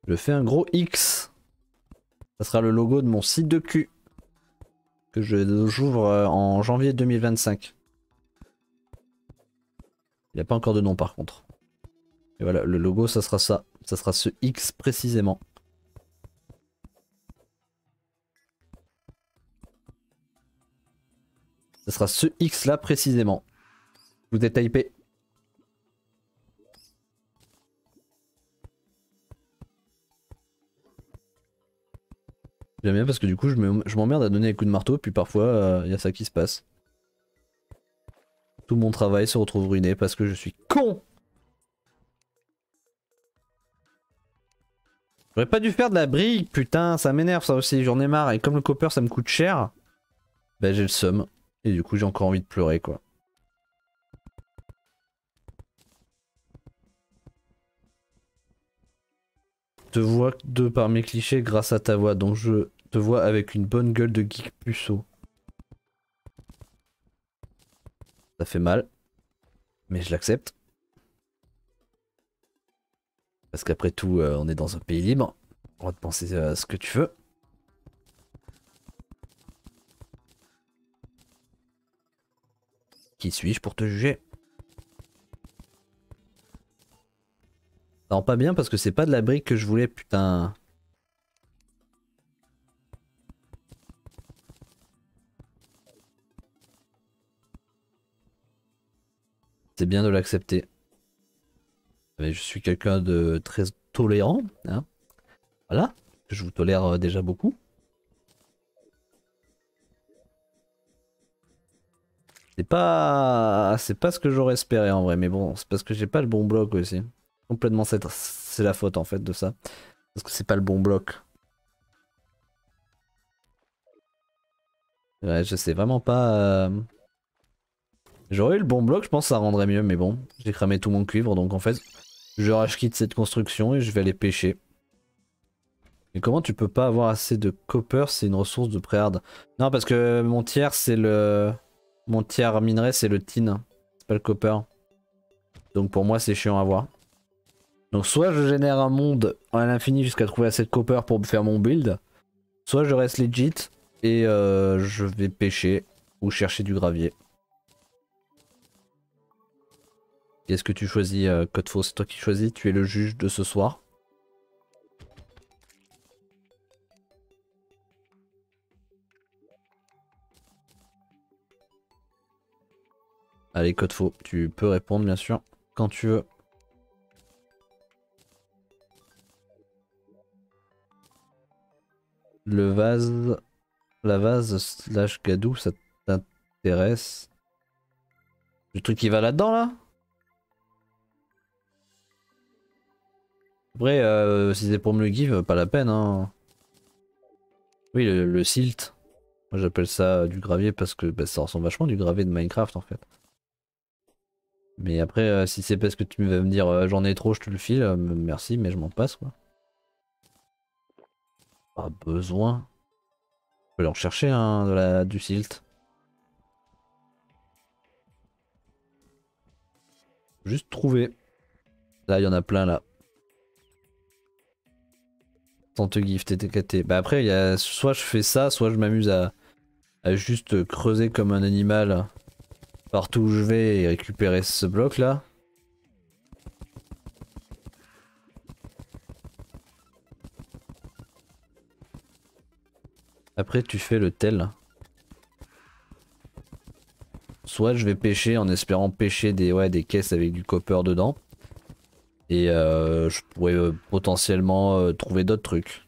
Je fais un gros X. Ça sera le logo de mon site de cul. Que j'ouvre en janvier 2025. Il n'y a pas encore de nom par contre. Et voilà, le logo ça sera ça. Ça sera ce X précisément. Ça sera ce X là précisément. Vous êtes typé. J'aime bien parce que du coup je m'emmerde à donner des coups de marteau puis parfois il y a ça qui se passe. Tout mon travail se retrouve ruiné parce que je suis con. J'aurais pas dû faire de la brique, putain, ça m'énerve ça aussi, j'en ai marre. Et comme le copper ça me coûte cher, bah j'ai le seum. Et du coup j'ai encore envie de pleurer quoi. Je te vois de par mes clichés grâce à ta voix, donc je te vois avec une bonne gueule de geek puceau. Ça fait mal, mais je l'accepte. Parce qu'après tout, on est dans un pays libre. On va te penser ce que tu veux. Qui suis-je pour te juger? Ça rend pas bien parce que c'est pas de la brique que je voulais, putain. C'est bien de l'accepter. Mais je suis quelqu'un de très tolérant, hein. Voilà, je vous tolère déjà beaucoup. C'est pas ce que j'aurais espéré en vrai, mais bon, c'est parce que j'ai pas le bon bloc aussi. Complètement, c'est la faute en fait de ça. Parce que c'est pas le bon bloc. Ouais, je sais vraiment pas. J'aurais eu le bon bloc, je pense que ça rendrait mieux, mais bon, j'ai cramé tout mon cuivre, donc en fait, je rage quitte cette construction et je vais aller pêcher. Mais comment tu peux pas avoir assez de copper, c'est une ressource de pré-hard? Non, parce que mon tiers, c'est le... Mon tiers minerai c'est le tin, c'est pas le copper. Donc pour moi c'est chiant à voir. Donc soit je génère un monde à l'infini jusqu'à trouver assez de copper pour me faire mon build, soit je reste legit et je vais pêcher ou chercher du gravier. Qu'est-ce que tu choisis, Code Faux? C'est toi qui choisis, tu es le juge de ce soir. Allez, Code Faux, tu peux répondre bien sûr, quand tu veux. Le vase... La vase slash gadou, ça t'intéresse? Le truc qui va là-dedans là? Après, si c'est pour me le give, pas la peine hein. Oui, le silt. Moi j'appelle ça du gravier parce que bah, ça ressemble vachement du gravier de Minecraft en fait. Mais après, si c'est parce que tu vas me dire j'en ai trop, je te le file, merci, mais je m'en passe quoi. Pas besoin. Je peux aller en chercher du silt. Juste trouver. Là, il y en a plein là. Sans te gift et TKT. Bah après, il y a soit je fais ça, soit je m'amuse à juste creuser comme un animal partout où je vais et récupérer ce bloc là. Après, tu fais le tel. Soit je vais pêcher en espérant pêcher des caisses avec du copper dedans. Et je pourrais potentiellement trouver d'autres trucs.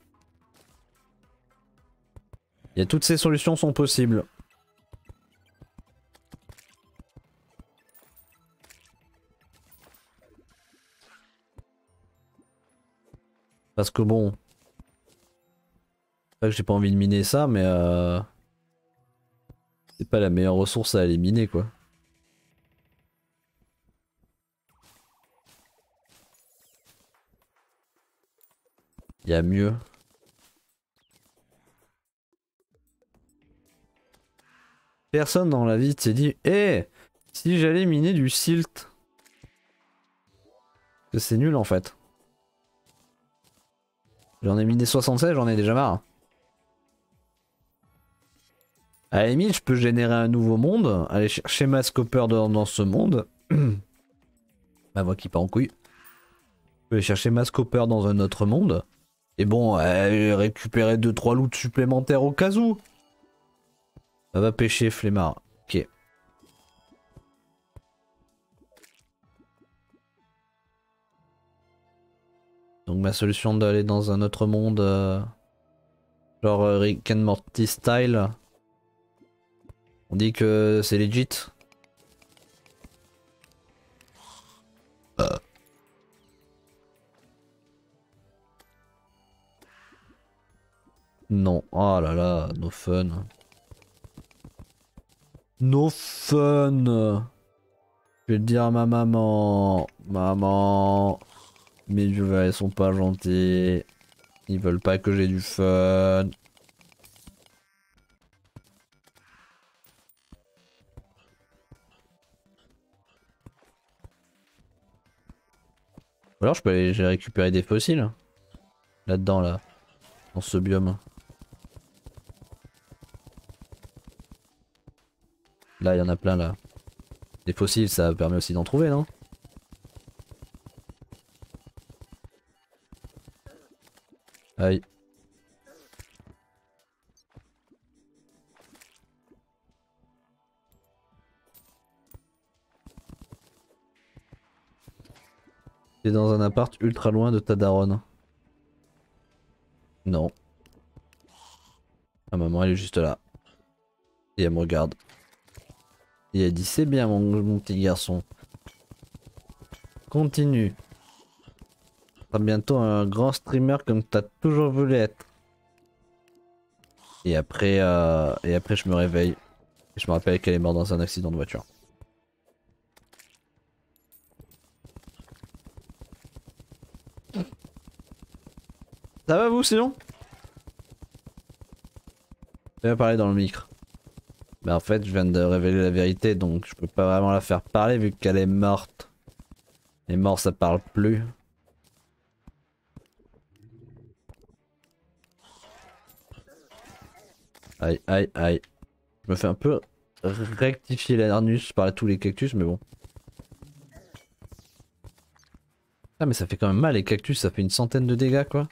Toutes ces solutions sont possibles. Parce que bon... C'est pas que j'ai pas envie de miner ça, mais c'est pas la meilleure ressource à aller miner quoi. Il y a mieux. Personne dans la vie s'est dit si j'allais miner du silt. Que c'est nul en fait. J'en ai miné 76, j'en ai déjà marre. À la limite, je peux générer un nouveau monde, aller chercher ma scopper dans ce monde. Ma voix qui part en couille. Je peux aller chercher ma scopper dans un autre monde. Et bon, récupérer 2-3 loots supplémentaires au cas où. Ça va pêcher, flemmard. Ok. Donc ma solution d'aller dans un autre monde, genre Rick and Morty style. On dit que c'est legit. Non. Oh là là, no fun. No fun. Je vais le dire à ma maman. Maman. Mes viewers sont pas gentils. Ils veulent pas que j'ai du fun. Ou alors je peux aller j'ai récupéré des fossiles. Là-dedans là. Dans ce biome. Là il y en a plein là. Des fossiles ça permet aussi d'en trouver non? Aïe. T'es dans un appart ultra loin de ta daronne. Non. Ma maman elle est juste là. Et elle me regarde. Et elle dit c'est bien mon petit garçon. Continue. Tu seras bientôt un grand streamer comme t'as toujours voulu être. Et après je me réveille. Et je me rappelle qu'elle est morte dans un accident de voiture. Ça va vous sinon? Je vais parler dans le micro. Bah en fait je viens de révéler la vérité donc je peux pas vraiment la faire parler vu qu'elle est morte. Les morts ça parle plus. Aïe aïe aïe. Je me fais un peu rectifier l'anus par tous les cactus mais bon. Ah mais ça fait quand même mal les cactus, ça fait une centaine de dégâts quoi.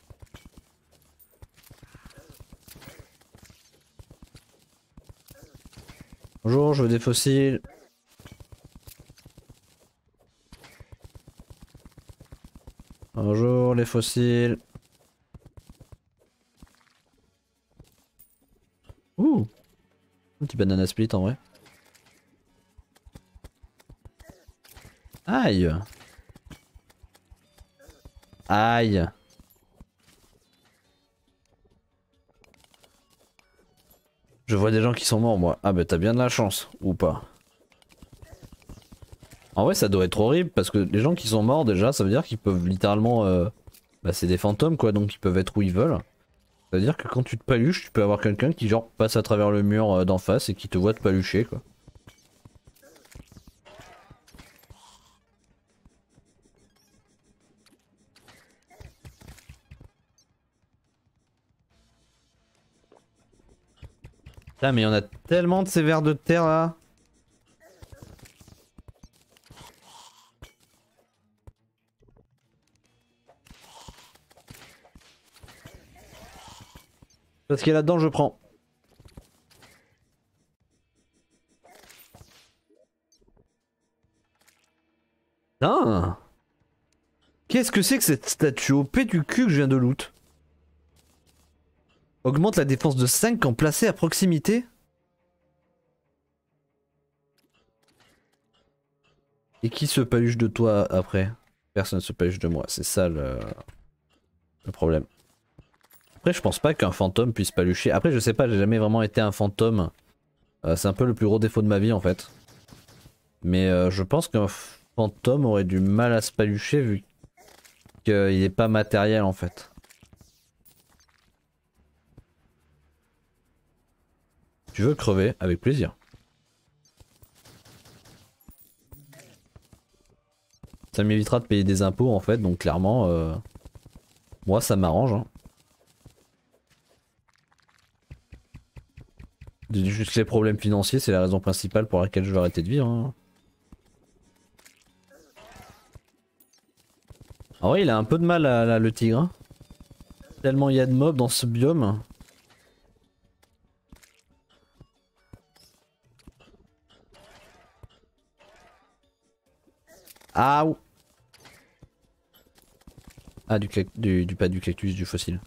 Bonjour, je veux des fossiles. Bonjour les fossiles. Ouh, un petit banana split en vrai. Aïe. Aïe. Je vois des gens qui sont morts moi. Ah bah t'as bien de la chance, ou pas. En vrai ça doit être horrible parce que les gens qui sont morts déjà ça veut dire qu'ils peuvent littéralement... Bah c'est des fantômes quoi donc ils peuvent être où ils veulent. Ça veut dire que quand tu te paluches tu peux avoir quelqu'un qui genre passe à travers le mur d'en face et qui te voit te palucher quoi. Putain mais il y en a tellement de ces vers de terre là. Parce qu'il y a là-dedans je prends. Putain. Qu'est-ce que c'est que cette statue OP du cul que je viens de loot? Augmente la défense de 5 quand placée à proximité. Et qui se paluche de toi après? Personne se paluche de moi, c'est ça le problème. Après je pense pas qu'un fantôme puisse palucher. Après je sais pas, j'ai jamais vraiment été un fantôme. C'est un peu le plus gros défaut de ma vie en fait. Mais je pense qu'un fantôme aurait du mal à se palucher vu qu'il est pas matériel en fait. Tu veux crever? Avec plaisir. Ça m'évitera de payer des impôts en fait, donc clairement, moi ça m'arrange. Hein. Juste les problèmes financiers, c'est la raison principale pour laquelle je vais arrêter de vivre. Hein. En vrai, il a un peu de mal le tigre. Hein. Tellement il y a de mobs dans ce biome. Ah ou... Ah pas du cactus, du fossile.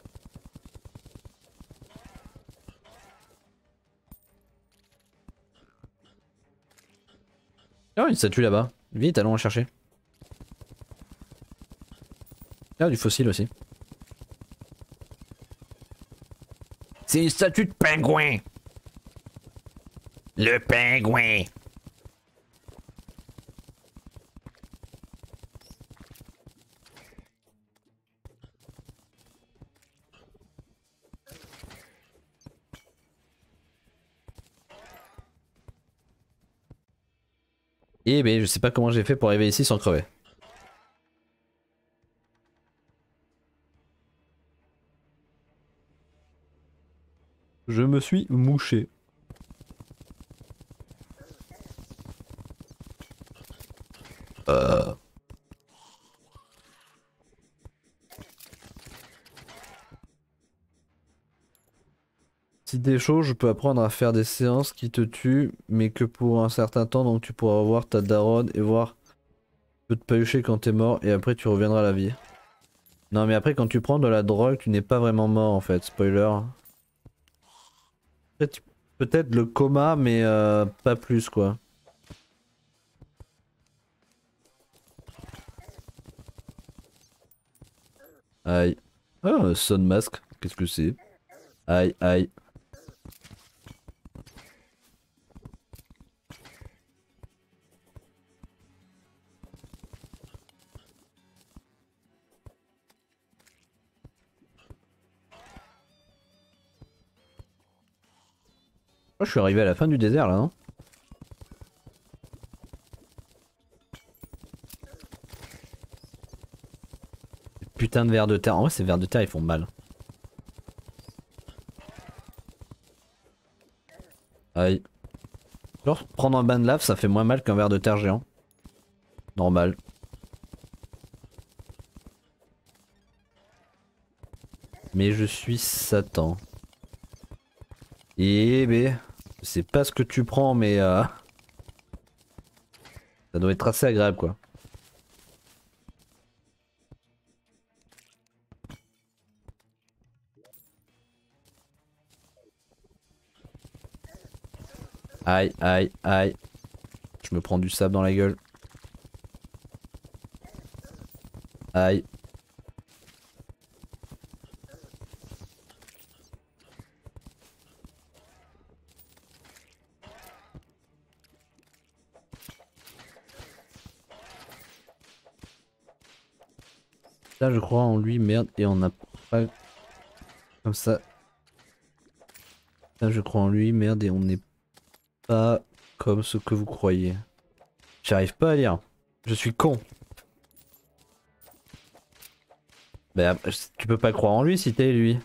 Ah une statue là-bas. Vite, allons la chercher. Ah du fossile aussi. C'est une statue de pingouin. Le pingouin. Eh ben je sais pas comment j'ai fait pour arriver ici sans crever. Je me suis mouché. Si t'es chaud, je peux apprendre à faire des séances qui te tuent, mais que pour un certain temps, donc tu pourras voir ta daronne et voir peut te palucher quand t'es mort et après tu reviendras à la vie. Non mais après quand tu prends de la drogue, tu n'es pas vraiment mort en fait, spoiler. Peut-être le coma mais pas plus quoi. Aïe. Ah, Sun Mask, qu'est-ce que c'est? Aïe aïe. Oh, je suis arrivé à la fin du désert là, non? Putain de vers de terre. En vrai, ces vers de terre ils font mal. Aïe. Genre, prendre un bain de lave ça fait moins mal qu'un ver de terre géant. Normal. Mais je suis Satan. Et ben, je sais pas ce que tu prends, mais ça doit être assez agréable quoi. Aïe, aïe, aïe. Je me prends du sable dans la gueule. Aïe. Là je crois en lui, merde, et on n'a pas... Comme ça. Là je crois en lui, merde, et on n'est pas comme ce que vous croyez. J'arrive pas à lire. Je suis con. Bah, tu peux pas croire en lui si t'es lui.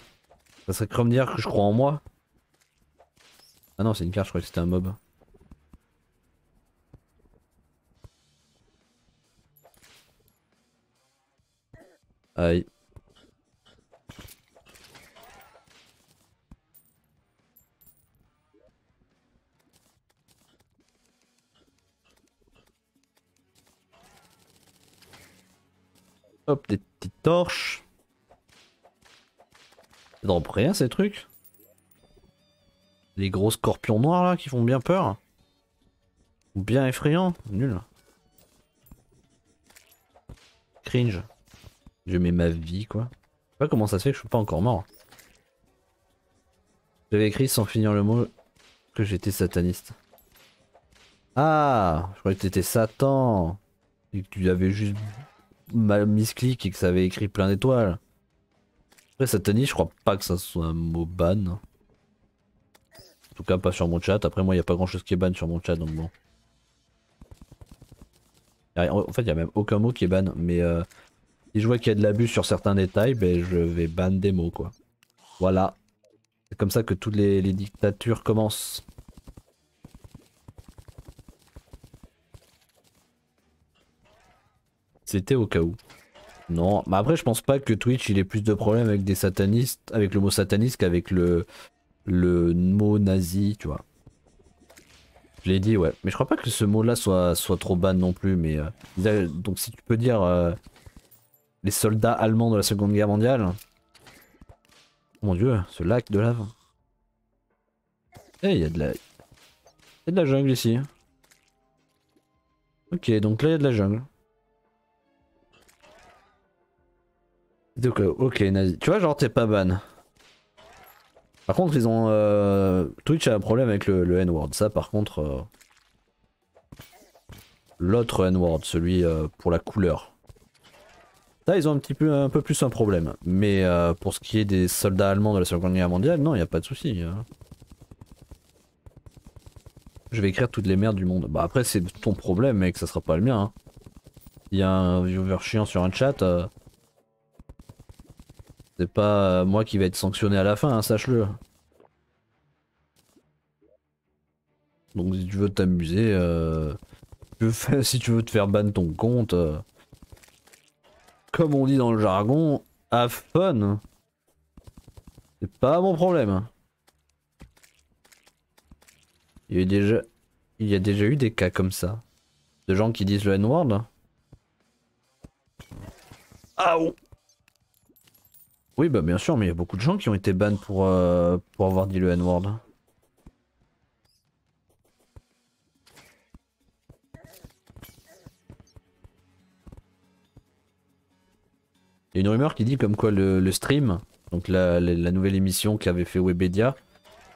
Ça serait comme dire que je crois en moi. Ah non, c'est une carte, je croyais que c'était un mob. Aïe. Hop, des petites torches. Ça drop rien ces trucs. Les gros scorpions noirs là qui font bien peur. Ou bien effrayants. Nul. Cringe. Je mets ma vie quoi. Je sais pas comment ça se fait que je suis pas encore mort. J'avais écrit sans finir le mot que j'étais sataniste. Ah, je croyais que t'étais Satan. Et que tu avais juste mal misclick et que ça avait écrit plein d'étoiles. Après sataniste, je crois pas que ça soit un mot ban. En tout cas pas sur mon chat. Après moi il y a pas grand chose qui est ban sur mon chat donc bon. En fait il y a même aucun mot qui est ban. Mais si je vois qu'il y a de l'abus sur certains détails, ben je vais ban des mots quoi. Voilà. C'est comme ça que toutes les dictatures commencent. C'était au cas où. Non, mais après je pense pas que Twitch il ait plus de problèmes avec des satanistes, avec le mot sataniste qu'avec le mot nazi, tu vois. Je l'ai dit ouais, mais je crois pas que ce mot là soit trop ban non plus, mais donc si tu peux dire les soldats allemands de la Seconde Guerre mondiale. Oh mon dieu, ce lac de lave. Eh, il y a de la jungle ici. Ok, donc là il y a de la jungle. Donc, ok, nazi. Tu vois, genre, t'es pas ban. Par contre, ils ont. Twitch a un problème avec le N-word. Ça, par contre. L'autre N-word, celui pour la couleur. Ça, ils ont un peu plus un problème. Mais pour ce qui est des soldats allemands de la Seconde Guerre mondiale, non, y a pas de souci. Je vais écrire toutes les merdes du monde. Bah, après, c'est ton problème, mec, ça sera pas le mien. Hein. Il y a un viewer chiant sur un chat. C'est pas moi qui vais être sanctionné à la fin, hein, sache-le. Donc si tu veux t'amuser, si tu veux te faire ban ton compte, comme on dit dans le jargon, have fun. C'est pas mon problème. Il y a déjà eu des cas comme ça. De gens qui disent le N-word. Ah oh. Oui bah bien sûr, mais il y a beaucoup de gens qui ont été ban pour avoir dit le N-word. Il y a une rumeur qui dit comme quoi le stream, donc la nouvelle émission qu'avait fait Webedia,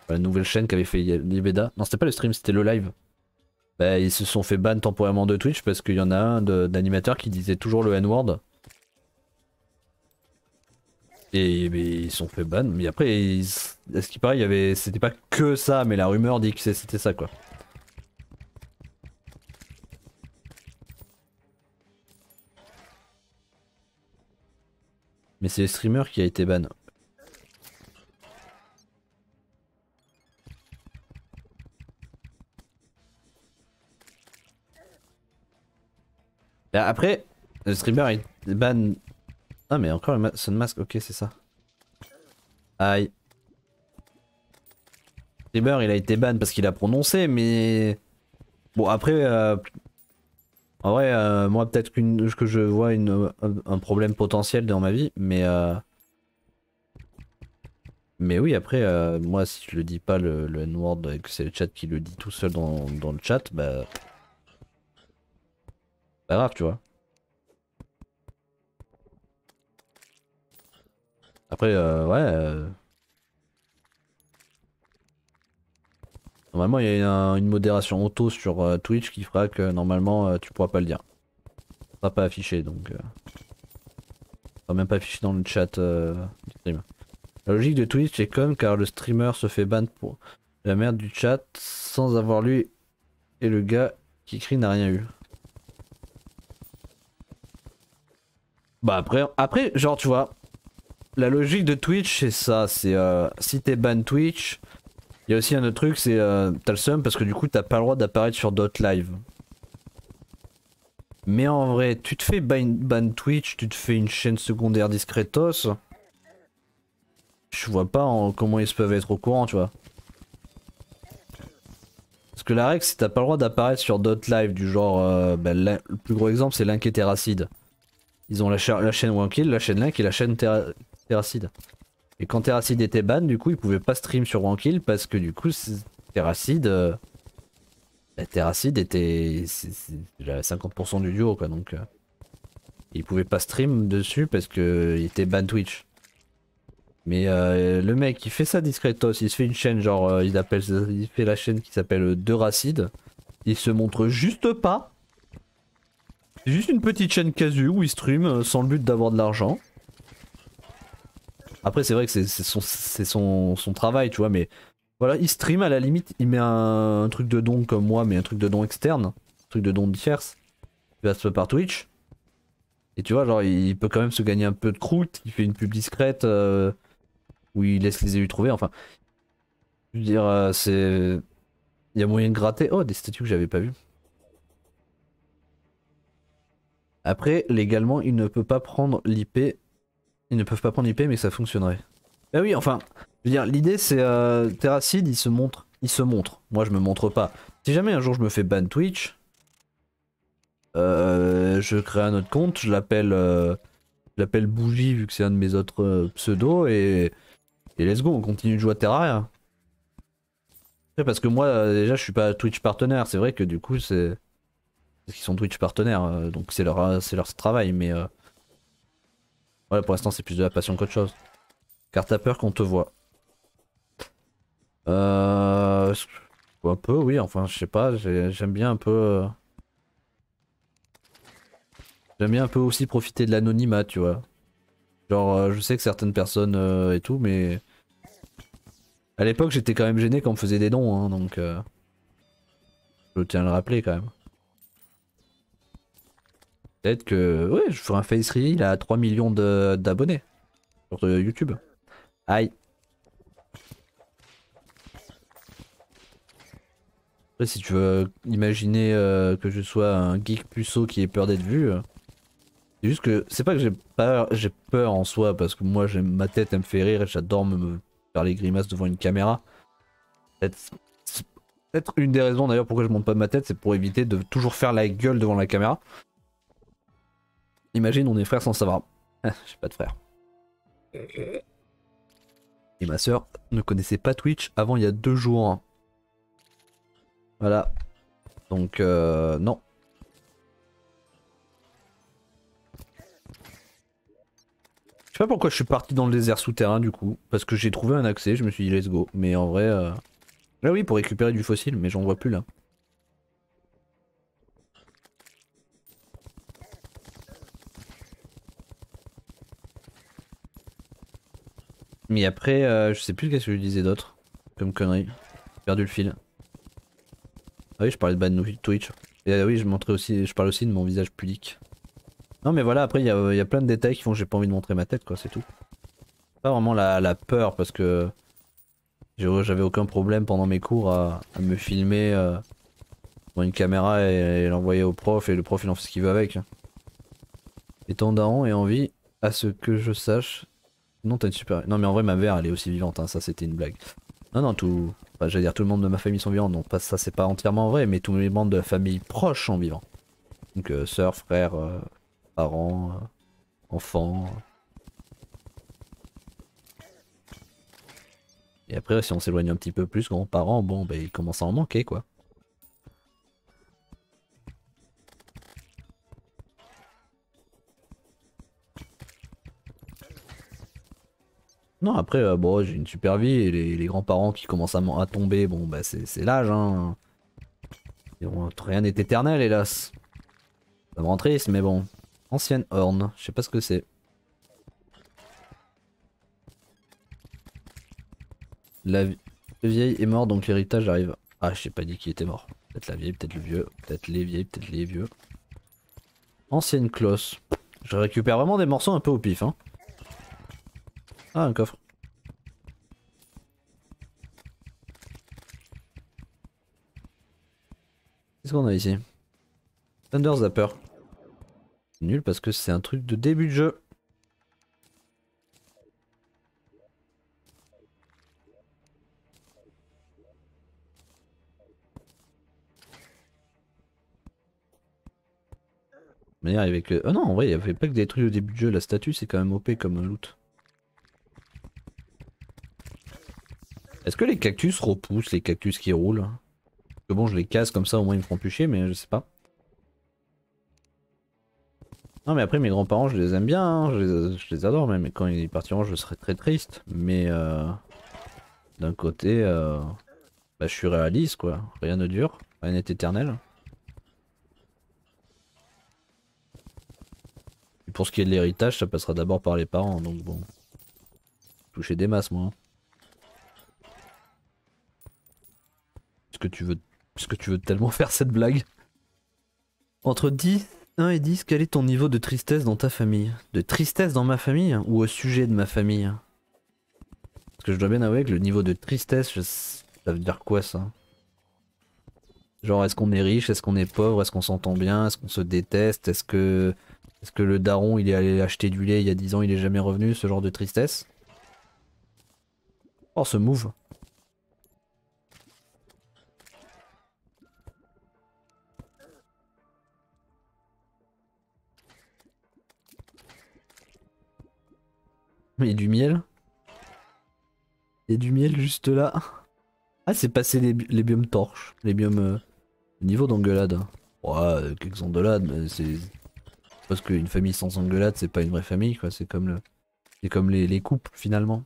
la nouvelle chaîne qu'avait fait Webedia, non c'était pas le stream, c'était le live. Bah ils se sont fait ban temporairement de Twitch parce qu'il y en a un d'animateur qui disait toujours le N-word. Et mais ils sont fait ban. Mais après, à ce qui paraît, c'était pas que ça, mais la rumeur dit que c'était ça quoi. Mais c'est le streamer qui a été ban. Et après, le streamer est ban. Ah mais encore le Sun Mask, ok c'est ça. Aïe. Le streamer il a été ban parce qu'il a prononcé mais... Bon après, en vrai moi peut-être que je vois un problème potentiel dans ma vie mais oui après moi si je le dis pas le N-word et que c'est le chat qui le dit tout seul dans le chat bah... Pas grave tu vois. Après ouais... Normalement, il y a une modération auto sur Twitch qui fera que normalement tu pourras pas le dire. Ça sera pas affiché donc. Ça sera même pas affiché dans le chat du stream. La logique de Twitch est conne car le streamer se fait ban pour la merde du chat sans avoir lu et le gars qui crie n'a rien eu. Bah après genre tu vois, la logique de Twitch c'est ça, c'est si t'es ban Twitch, il y a aussi un autre truc c'est t'as le seum parce que du coup t'as pas le droit d'apparaître sur d'autres live. Mais en vrai, tu te fais ban Twitch, tu te fais une chaîne secondaire discretos. Je vois pas comment ils peuvent être au courant, tu vois. Parce que la règle, c'est que t'as pas le droit d'apparaître sur d'autres lives du genre. Bah, le plus gros exemple, c'est Link et Terracid. Ils ont la chaîne Wankill, la chaîne Link et la chaîne Terracid. Et quand Terracid était ban, du coup, ils pouvaient pas stream sur Wankill parce que du coup, Terracid. Terracid était. C'est 50% du duo, quoi, donc. Il pouvait pas stream dessus parce que il était ban Twitch. Mais le mec il fait ça discretos, il se fait une chaîne genre il fait la chaîne qui s'appelle De Racide. Il se montre juste pas. C'est juste une petite chaîne casu où il stream sans le but d'avoir de l'argent. Après c'est vrai que c'est son travail tu vois mais voilà il stream à la limite il met un truc de don comme moi mais un truc de don externe. Un truc de don diverse. Il passe par Twitch. Et tu vois genre il peut quand même se gagner un peu de croûte, il fait une pub discrète où il laisse les élus trouver enfin. Je veux dire c'est... Il y a moyen de gratter. Oh, des statues que j'avais pas vues. Après, légalement, ils ne peuvent pas prendre l'IP. Ils ne peuvent pas prendre l'IP, mais ça fonctionnerait. Ah oui, enfin, je veux dire, l'idée c'est Terracid, il se montre. Il se montre. Moi, je me montre pas. Si jamais un jour je me fais ban Twitch, je crée un autre compte, je l'appelle Bougie vu que c'est un de mes autres pseudos et let's go, on continue de jouer à Terraria. Après, parce que moi, déjà, je suis pas Twitch partenaire. C'est vrai que du coup, c'est parce qu'ils sont Twitch partenaires, donc c'est leur travail, mais ouais, pour l'instant c'est plus de la passion qu'autre chose. Car t'as peur qu'on te voit. Euh... Un peu, oui, enfin je sais pas, j'aime bien un peu... J'aime bien un peu aussi profiter de l'anonymat, tu vois. Genre, je sais que certaines personnes et tout, mais... À l'époque j'étais quand même gêné quand on me faisait des dons, hein, donc... Je tiens à le rappeler quand même. Peut-être que... Ouais, je ferai un face reveal à 3 millions d'abonnés sur YouTube. Aïe. Après, si tu veux imaginer que je sois un geek puceau qui ait peur d'être vu, c'est juste que c'est pas que j'ai peur en soi parce que moi ma tête elle me fait rire et j'adore me faire les grimaces devant une caméra. C'est peut-être une des raisons d'ailleurs pourquoi je monte pas ma tête, c'est pour éviter de toujours faire la gueule devant la caméra. Imagine on est frères sans savoir. J'ai pas de frère. Et ma soeur ne connaissait pas Twitch avant il y a 2 jours. Voilà. Donc non. Je sais pas pourquoi je suis parti dans le désert souterrain du coup, parce que j'ai trouvé un accès, je me suis dit let's go, mais en vrai... Là oui, pour récupérer du fossile, mais j'en vois plus là. Mais après, je sais plus qu'est-ce que je disais d'autre. Comme connerie. J'ai perdu le fil. Ah oui, je parlais de ban Twitch. Et oui, je montrais aussi, je parle aussi de mon visage pudique. Non mais voilà, après il y a plein de détails qui font que j'ai pas envie de montrer ma tête quoi, c'est tout. Pas vraiment la peur parce que j'avais aucun problème pendant mes cours à me filmer dans une caméra et l'envoyer au prof et le prof il en fait ce qu'il veut avec. Étant daron et envie, à ce que je sache. Non t'as une super... Non mais en vrai ma mère elle est aussi vivante, hein, ça c'était une blague. Non non tout... Enfin, j'allais dire tout le monde de ma famille sont vivants, non pas ça c'est pas entièrement vrai, mais tous les membres de la famille proches sont vivants. Donc sœurs, frères, parents, enfants. Et après si on s'éloigne un petit peu plus, grands-parents, bon bah ils commencent à en manquer quoi. Non après bon j'ai une super vie et les grands-parents qui commencent à tomber, bon bah c'est l'âge hein. Et bon, rien n'est éternel hélas. Ça me rend triste mais bon. Ancienne Horn, je sais pas ce que c'est. La vieille est morte donc l'héritage arrive. Ah je sais pas dit qui était mort. Peut-être la vieille, peut-être le vieux, peut-être les vieilles, peut-être les vieux. Ancienne cloche. Je récupère vraiment des morceaux un peu au pif hein. Ah un coffre. Qu'est-ce qu'on a ici? Thunder Zapper. Nul parce que c'est un truc de début de jeu. Mais avec... Oh non en vrai il y avait pas que des trucs au début de jeu, la statue c'est quand même OP comme loot. Est-ce que les cactus repoussent, les cactus qui roulent? Parce que bon je les casse comme ça au moins ils me feront plus chier mais je sais pas. Non mais après mes grands-parents je les aime bien, hein, je les adore même, et quand ils partiront je serai très triste. Mais d'un côté bah, je suis réaliste quoi, rien ne dure, rien n'est éternel. Et pour ce qui est de l'héritage ça passera d'abord par les parents donc bon. Toucher des masses moi. Hein. Est-ce que tu veux tellement faire cette blague? Entre 10, 1 et 10, quel est ton niveau de tristesse dans ta famille? De tristesse dans ma famille ou au sujet de ma famille? Parce que je dois bien avouer que le niveau de tristesse, ça veut dire quoi ça? Genre est-ce qu'on est riche, est-ce qu'on est pauvre, est-ce qu'on s'entend bien, est-ce qu'on se déteste, est-ce que le daron il est allé acheter du lait il y a 10 ans, il est jamais revenu, ce genre de tristesse? Oh ce move. Il y a du miel? Il y a du miel juste là. Ah c'est passé les biomes torches, les biomes niveau d'engueulade. Ouais, quelques engueulades, mais c'est parce qu'une famille sans engueulade c'est pas une vraie famille quoi, c'est comme les couples finalement.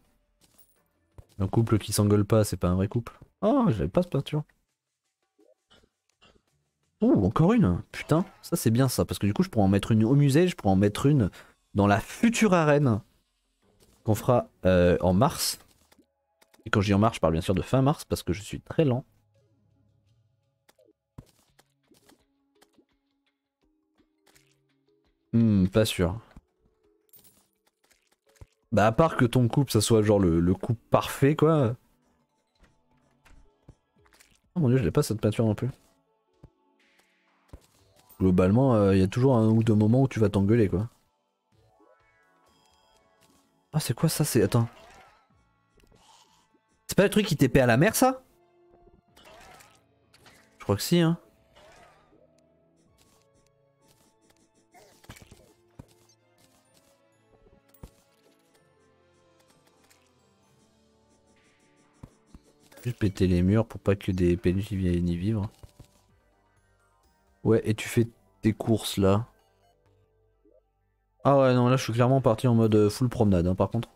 Un couple qui s'engueule pas c'est pas un vrai couple. Oh j'avais pas ce peinture. Oh encore une. Putain, ça c'est bien ça, parce que du coup je pourrais en mettre une au musée, je pourrais en mettre une dans la future arène qu'on fera en mars. Et quand je dis en mars, je parle bien sûr de fin mars parce que je suis très lent. Pas sûr. Bah à part que ton couple ça soit genre le couple parfait quoi. Oh mon dieu, je l'ai pas cette peinture non plus. Globalement, il y a toujours un ou deux moments où tu vas t'engueuler quoi. Ah c'est quoi ça? C'est... Attends. C'est pas le truc qui t'épée à la mer ça? Je crois que si hein. Juste péter les murs pour pas que des PNJ viennent y vivre. Ouais, et tu fais tes courses là. Ah ouais, non, là je suis clairement parti en mode full promenade hein, par contre.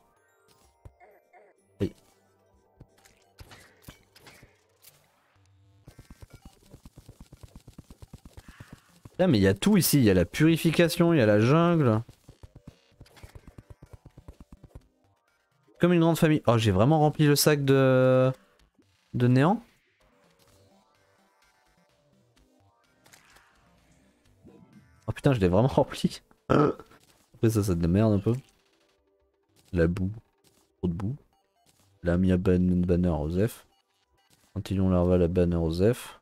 Oui. Là, mais il y a tout ici, il y a la purification, il y a la jungle. Comme une grande famille. Oh, j'ai vraiment rempli le sac de néant. Oh putain, je l'ai vraiment rempli. Après ça, c'est de la merde un peu. La boue. Trop de boue. La Mia Banner Osef. Cantillon Larva, la Banner Osef.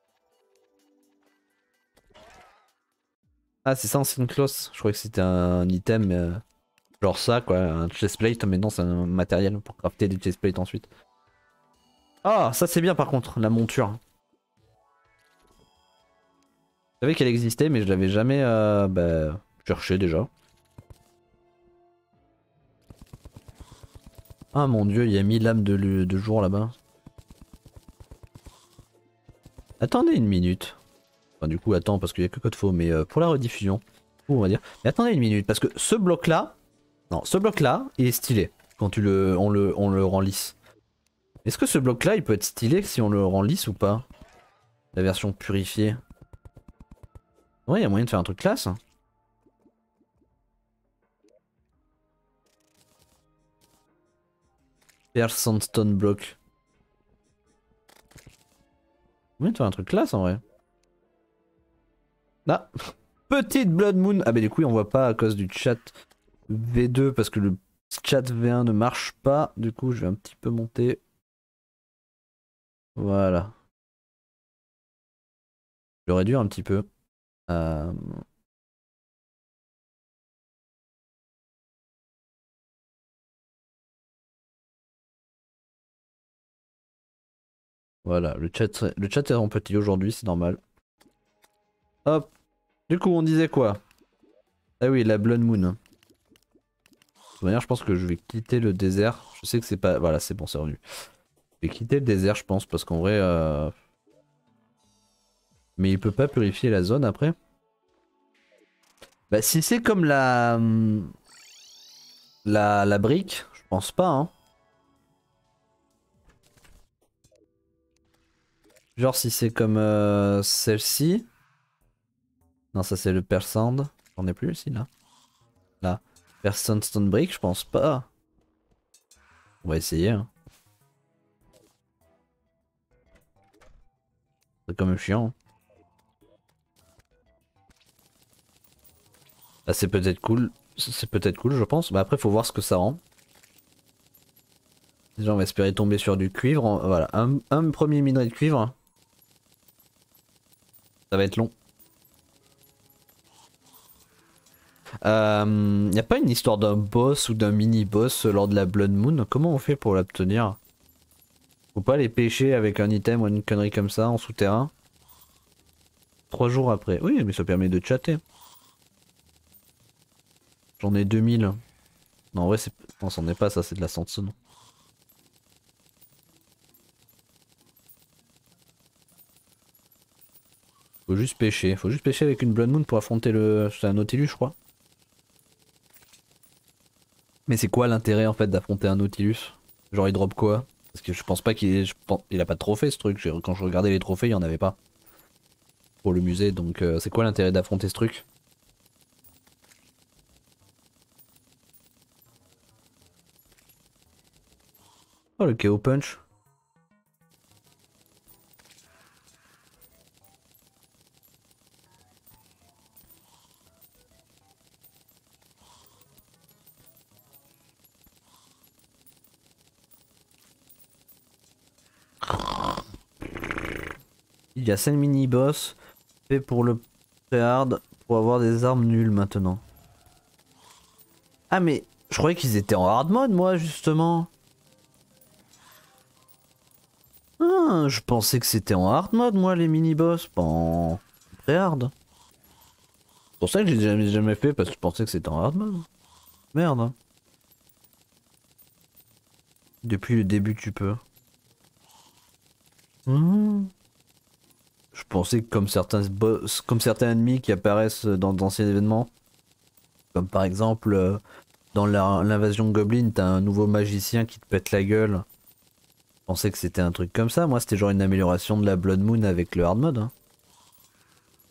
Ah, c'est ça, ancienne cloche. Je croyais que c'était un item, mais genre ça quoi, un chestplate, mais non, c'est un matériel pour crafter des chestplates ensuite. Ah, ça c'est bien par contre, la monture. Je savais qu'elle existait, mais je l'avais jamais cherché déjà. Ah mon dieu, il y a 1000 lames de jour là-bas. Attendez une minute. Enfin, du coup, attends, parce qu'il y a que code faux, mais pour la rediffusion, on va dire. Mais attendez une minute, parce que ce bloc-là, non, ce bloc-là, il est stylé quand on le rend lisse. Est-ce que ce bloc-là, il peut être stylé si on le rend lisse ou pas? La version purifiée. Ouais, il y a moyen de faire un truc classe. Perle Sandstone Block. Moyen de faire un truc classe en vrai. Là. Petite Blood Moon. Ah bah du coup on voit pas à cause du chat V2 parce que le chat V1 ne marche pas. Du coup je vais un petit peu monter. Voilà. Je vais réduire un petit peu. Euh, Voilà, le chat est en petit aujourd'hui, c'est normal. Hop. Du coup on disait quoi? Ah oui, la Blood Moon. De toute manière je pense que je vais quitter le désert. Je sais que c'est pas... Voilà, c'est bon, c'est revenu. Je vais quitter le désert je pense parce qu'en vrai... Mais il peut pas purifier la zone après? Bah si c'est comme la brique, je pense pas hein. Genre si c'est comme celle-ci. Non ça c'est le Persand. J'en ai plus ici là. Là. Persand Stone Brick, je pense pas. On va essayer hein. C'est quand même chiant. Là c'est peut-être cool. C'est peut-être cool je pense. Bah après faut voir ce que ça rend. Déjà on va espérer tomber sur du cuivre. Voilà, un premier minerai de cuivre. Ça va être long. Y a pas une histoire d'un boss ou d'un mini-boss lors de la Blood Moon? Comment on fait pour l'obtenir? Faut pas les pêcher avec un item ou une connerie comme ça en souterrain? 3 jours après. Oui, mais ça permet de chatter. J'en ai 2000. Non, en vrai, c'est... Non, c'en est pas, ça, c'est de la Sanson. Faut juste pêcher. Faut juste pêcher avec une Blood Moon pour affronter le... C'est un Nautilus, je crois. Mais c'est quoi l'intérêt, en fait, d'affronter un Nautilus? Genre, il drop quoi? Parce que je pense pas qu'il il a pas de trophée, ce truc. Quand je regardais les trophées, il y en avait pas. Pour le musée, donc c'est quoi l'intérêt d'affronter ce truc? Oh, le KO Punch. Il y a 5 mini-boss faits pour le pré-hard pour avoir des armes nulles maintenant. Ah mais je croyais qu'ils étaient en hard mode moi justement. Ah, je pensais que c'était en hard mode moi les mini-boss, pas en pré-hard. C'est pour ça que j'ai jamais fait parce que je pensais que c'était en hard mode. Merde. Depuis le début tu peux. Hmm. Je pensais que comme certains boss, comme certains ennemis qui apparaissent dans d'anciens événements, comme par exemple dans l'invasion Goblin, t'as un nouveau magicien qui te pète la gueule. Je pensais que c'était un truc comme ça, moi c'était genre une amélioration de la Blood Moon avec le hard mode. Hein.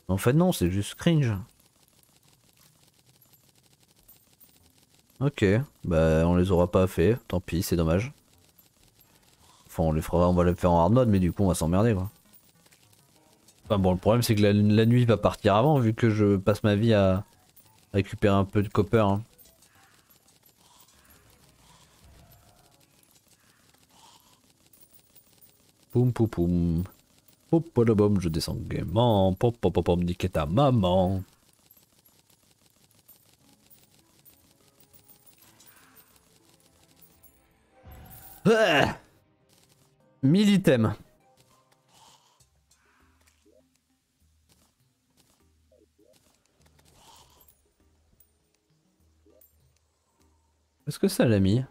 En fait non, c'est juste cringe. Ok, bah on les aura pas fait, tant pis, c'est dommage. Enfin on les fera, on va les faire en hard mode mais du coup on va s'emmerder quoi. Enfin bon le problème c'est que la nuit va partir avant vu que je passe ma vie à récupérer un peu de copper. Hein. Poum poum poum. Popolobom, je descends gaiement. Popopopom, niquer ta maman. Ah 1000 items. Est-ce que ça l'a mis?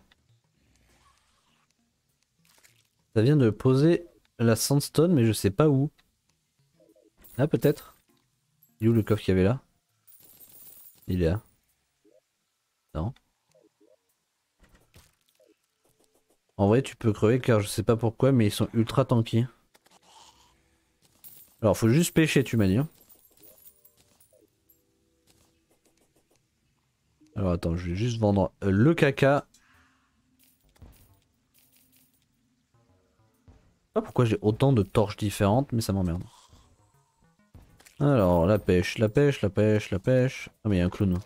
Ça vient de poser la sandstone, mais je sais pas où. Ah, peut-être. Il est où le coffre qu'il y avait là? Il est là. Non. En vrai, tu peux crever car je sais pas pourquoi, mais ils sont ultra tanky. Alors, faut juste pêcher, tu m'as dit. Hein. Alors, attends, je vais juste vendre le caca. Je sais pas pourquoi j'ai autant de torches différentes, mais ça m'emmerde. Alors, la pêche, la pêche, la pêche, la pêche. Ah, mais il y a un clown.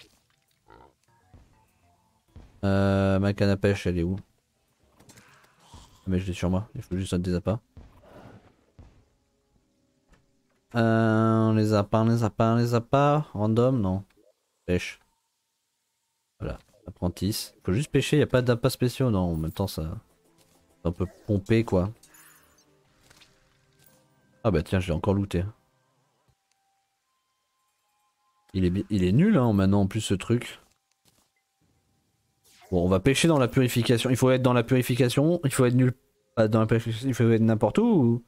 Ma canne à pêche, elle est où? Ah, mais je l'ai sur moi, il faut juste un des appâts. Les appâts, les appâts, les appâts. Random, non. Pêche. Voilà. Apprentice. Faut juste pêcher, y a pas d'appâts spéciaux. Non, en même temps, ça. C'est un peu pompé quoi. Ah bah tiens, j'ai encore looté. Il est nul hein, maintenant en plus ce truc. Bon, on va pêcher dans la purification. Il faut être dans la purification. Il faut être nul. Pas dans la purification. Il faut être n'importe où.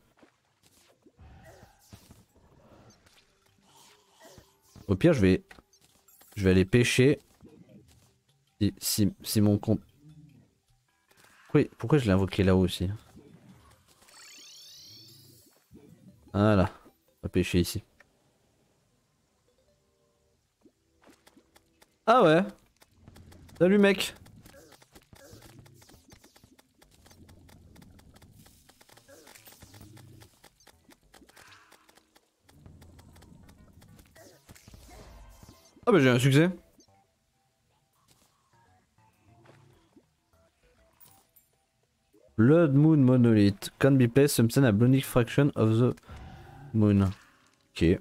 Au pire, je vais aller pêcher. Si mon compte. Pourquoi je l'ai invoqué là-haut aussi? Voilà. On va pêcher ici. Ah ouais. Salut mec. Ah bah j'ai un succès. Blood Moon Monolith. Can be placed something a blonic fraction of the moon. Ok. Il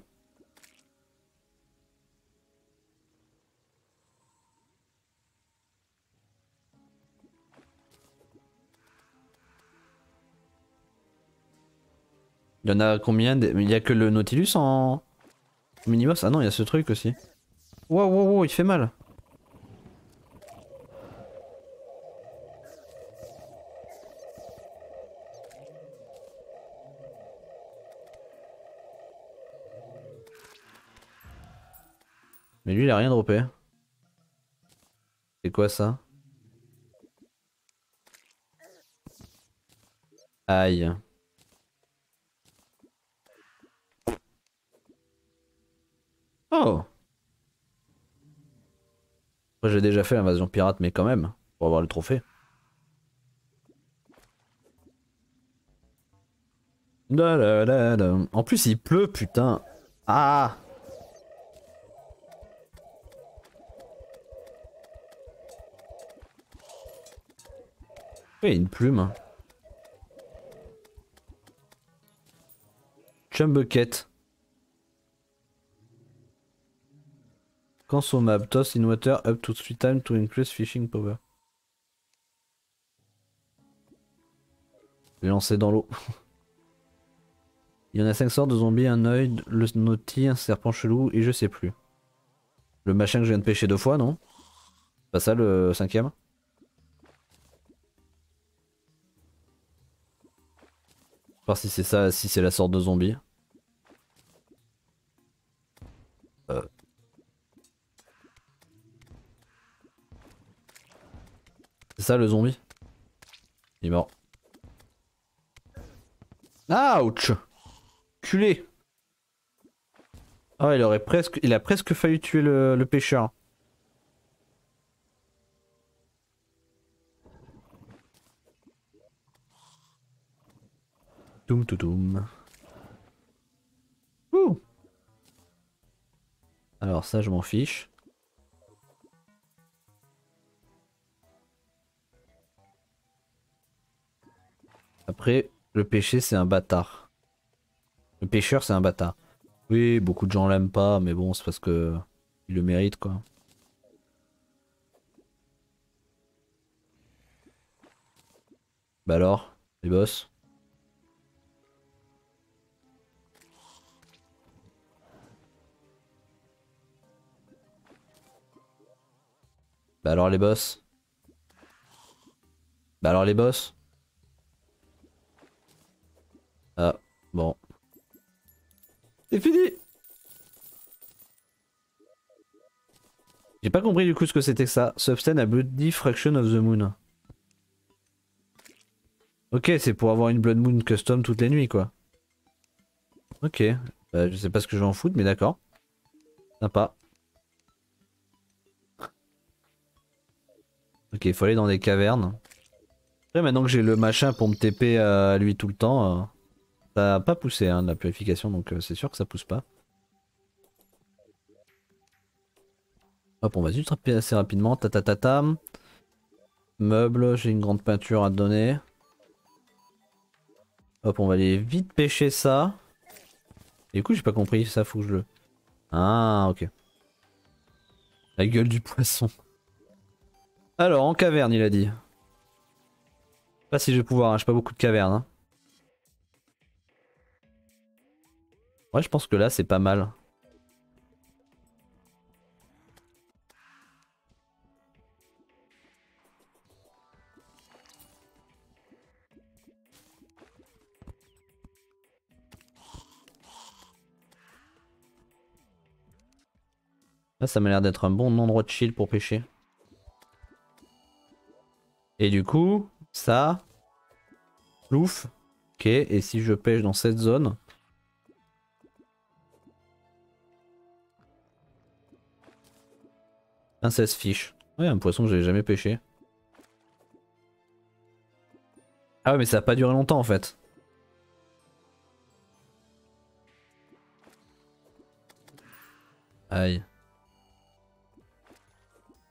y en a combien il y a que le Nautilus en Minimos? Ah non, il y a ce truc aussi. Wow, wow, wow, il fait mal. Mais lui, il a rien droppé. C'est quoi ça? Aïe. Oh! Après, j'ai déjà fait l'invasion pirate, mais quand même, pour avoir le trophée. Da, da, da, da. En plus, il pleut, putain. Ah! Oui, une plume. Chumbucket. Consommable. Toss in water up to 3 times to increase fishing power. Je l'ai lancé dans l'eau. Il y en a 5 sortes de zombies, un œil, le naughty, un serpent chelou et je sais plus. Le machin que je viens de pêcher 2 fois, non? Pas ça le 5ème? Voir si c'est ça, si c'est la sorte de zombie. Euh. C'est ça le zombie? Il est mort. Ouch! Culé! Ah, il a presque failli tuer le pêcheur. Toum toutoum. Ouh. Alors ça je m'en fiche. Après, le pêcher c'est un bâtard. Le pêcheur c'est un bâtard. Oui, beaucoup de gens l'aiment pas, mais bon, c'est parce que il le mérite quoi. Bah alors, les boss? Bah alors les boss? Bah alors les boss? Ah, bon. C'est fini! J'ai pas compris du coup ce que c'était que ça. Substance a Bloody Fraction of the Moon. Ok, c'est pour avoir une Blood Moon custom toutes les nuits quoi. Ok, bah, je sais pas ce que je vais en foutre, mais d'accord. Sympa. Ok, il faut aller dans des cavernes. Après, maintenant que j'ai le machin pour me TP à lui tout le temps, ça a pas poussé hein, de la purification, donc c'est sûr que ça pousse pas. Hop, on va juste taper assez rapidement. Ta. Meuble, j'ai une grande peinture à te donner. Hop, on va aller vite pêcher ça. Et du coup, j'ai pas compris, ça faut que je le. Ah, ok. La gueule du poisson. Alors, en caverne, il a dit. Pas si je vais pouvoir, hein, j'ai pas beaucoup de cavernes. Hein. Ouais, je pense que là, c'est pas mal. Là, ça m'a l'air d'être un bon endroit de chill pour pêcher. Et du coup, ça, plouf. Ok, et si je pêche dans cette zone. Un 16 fiches. Ouais, un poisson que j'ai jamais pêché. Ah ouais, mais ça a pas duré longtemps en fait. Aïe.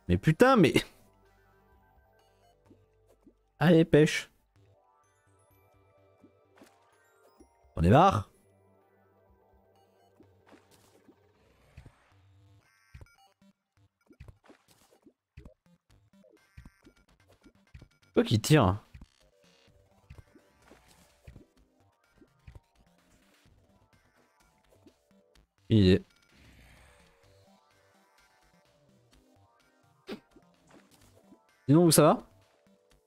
Mais putain, mais. Allez, pêche. On est marre. Quoi qui tire? Une idée. Sinon, où ça va?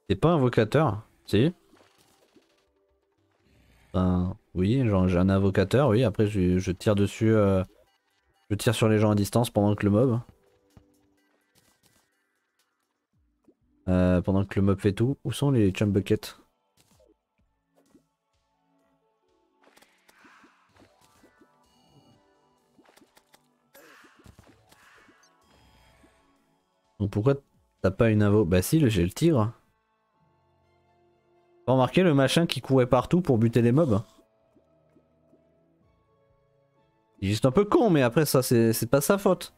T'es pas invocateur? Si? Ben, oui, genre j'ai un invocateur, oui. Après, je tire dessus. Je tire sur les gens à distance pendant que le mob. Pendant que le mob fait tout. Où sont les chum buckets? Donc pourquoi t'as pas une invo? Bah si, j'ai le tigre. T'as remarqué le machin qui courait partout pour buter les mobs? Il est juste un peu con, mais après ça, c'est pas sa faute.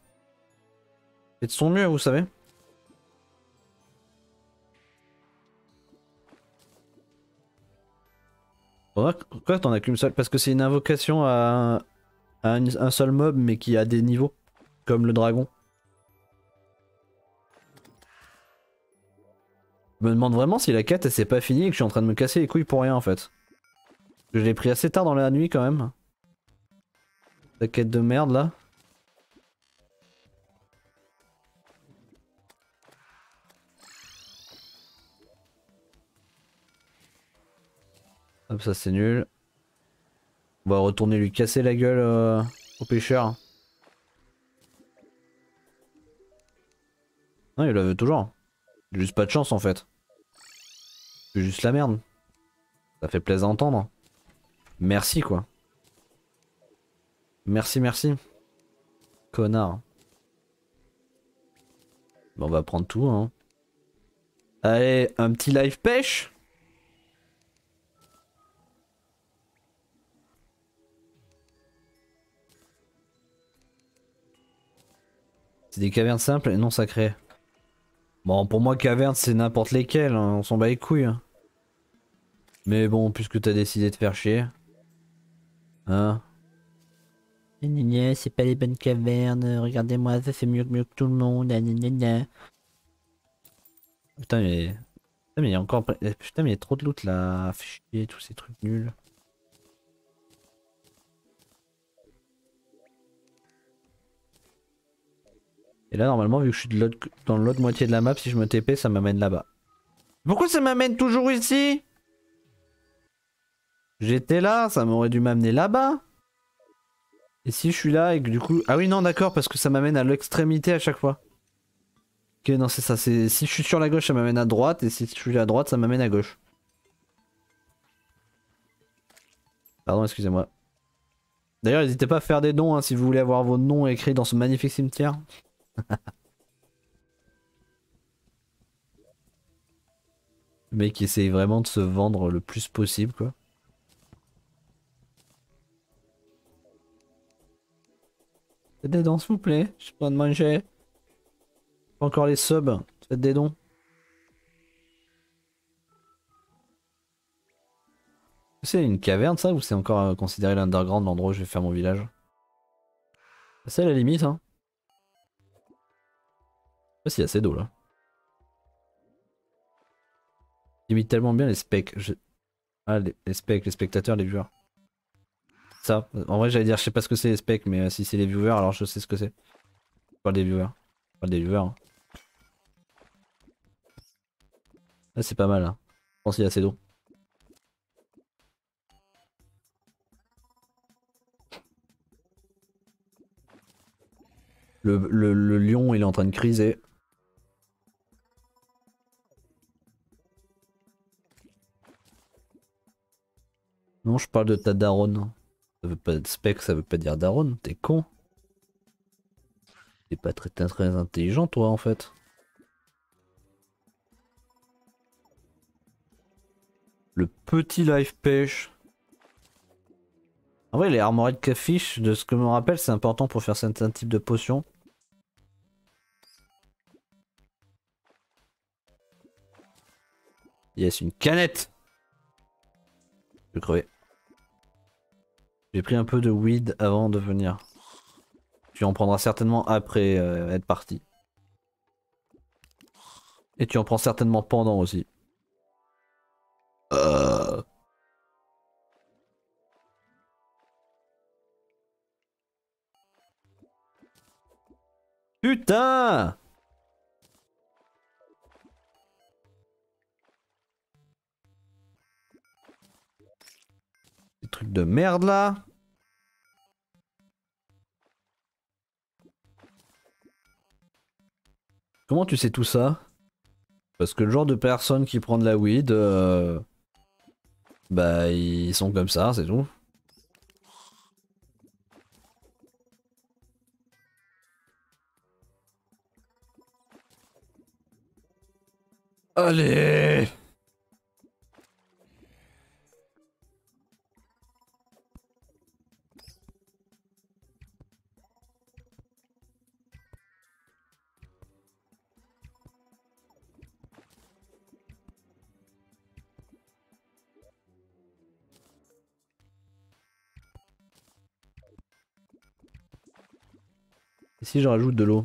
C'est de son mieux, vous savez. Pourquoi t'en as qu'une seule? Parce que c'est une invocation à un seul mob, mais qui a des niveaux. Comme le dragon. Je me demande vraiment si la quête elle s'est pas finie et que je suis en train de me casser les couilles pour rien en fait. Je l'ai pris assez tard dans la nuit quand même. La quête de merde là. Hop, ça c'est nul. On va retourner lui casser la gueule au pêcheur. Non, il la veut toujours. J'ai juste pas de chance en fait. C'est juste la merde. Ça fait plaisir à entendre. Merci quoi. Merci, merci. Connard. Bon, on va prendre tout hein. Allez, un petit live pêche. C'est des cavernes simples et non sacrées. Bon, pour moi, caverne, c'est n'importe lesquelles, hein, on s'en bat les couilles. Hein. Mais bon, puisque t'as décidé de faire chier. Hein? C'est pas les bonnes cavernes, regardez-moi, ça c'est mieux que tout le monde. Gna. Putain, mais il y a encore. Putain, mais il y a trop de loot là. Fait chier, tous ces trucs nuls. Et là, normalement, vu que je suis dans l'autre moitié de la map, si je me TP, ça m'amène là-bas. Pourquoi ça m'amène toujours ici? J'étais là, ça m'aurait dû m'amener là-bas. Et si je suis là et que du coup... Ah oui, non, d'accord, parce que ça m'amène à l'extrémité à chaque fois. Ok, non, c'est ça. Si je suis sur la gauche, ça m'amène à droite. Et si je suis à droite, ça m'amène à gauche. Pardon, excusez-moi. D'ailleurs, n'hésitez pas à faire des dons hein, si vous voulez avoir vos noms écrits dans ce magnifique cimetière. Le mec essaye vraiment de se vendre le plus possible, quoi. Faites des dons, s'il vous plaît. J'ai pas de manger. Pas encore les subs. Faites des dons. C'est une caverne, ça, ou c'est encore considéré l'underground, l'endroit où je vais faire mon village? C'est à la limite, hein. Je sais pas s'il y a assez d'eau, là. J'imite tellement bien les specs. Ah, les specs, les spectateurs, les viewers. Ça, en vrai, j'allais dire, je sais pas ce que c'est les specs, mais si c'est les viewers, alors je sais ce que c'est. Je parle des viewers. Je parle des viewers. Hein. Là, c'est pas mal, hein. Je pense qu'il y a assez d'eau. Le lion, il est en train de criser. Non, je parle de ta daronne. Ça veut pas spec, ça veut pas dire daronne, t'es con. T'es pas très intelligent, toi, en fait. Le petit life pêche. En vrai, les armorettes catfish, de ce que je me rappelle, c'est important pour faire certains types de potions. Yes, une canette! Je vais crever. J'ai pris un peu de weed avant de venir. Tu en prendras certainement après être parti. Et tu en prends certainement pendant aussi. Putain! Des trucs de merde là. Comment tu sais tout ça? Parce que le genre de personne qui prend de la weed, bah ils sont comme ça, c'est tout. Allez! Et si je rajoute de l'eau?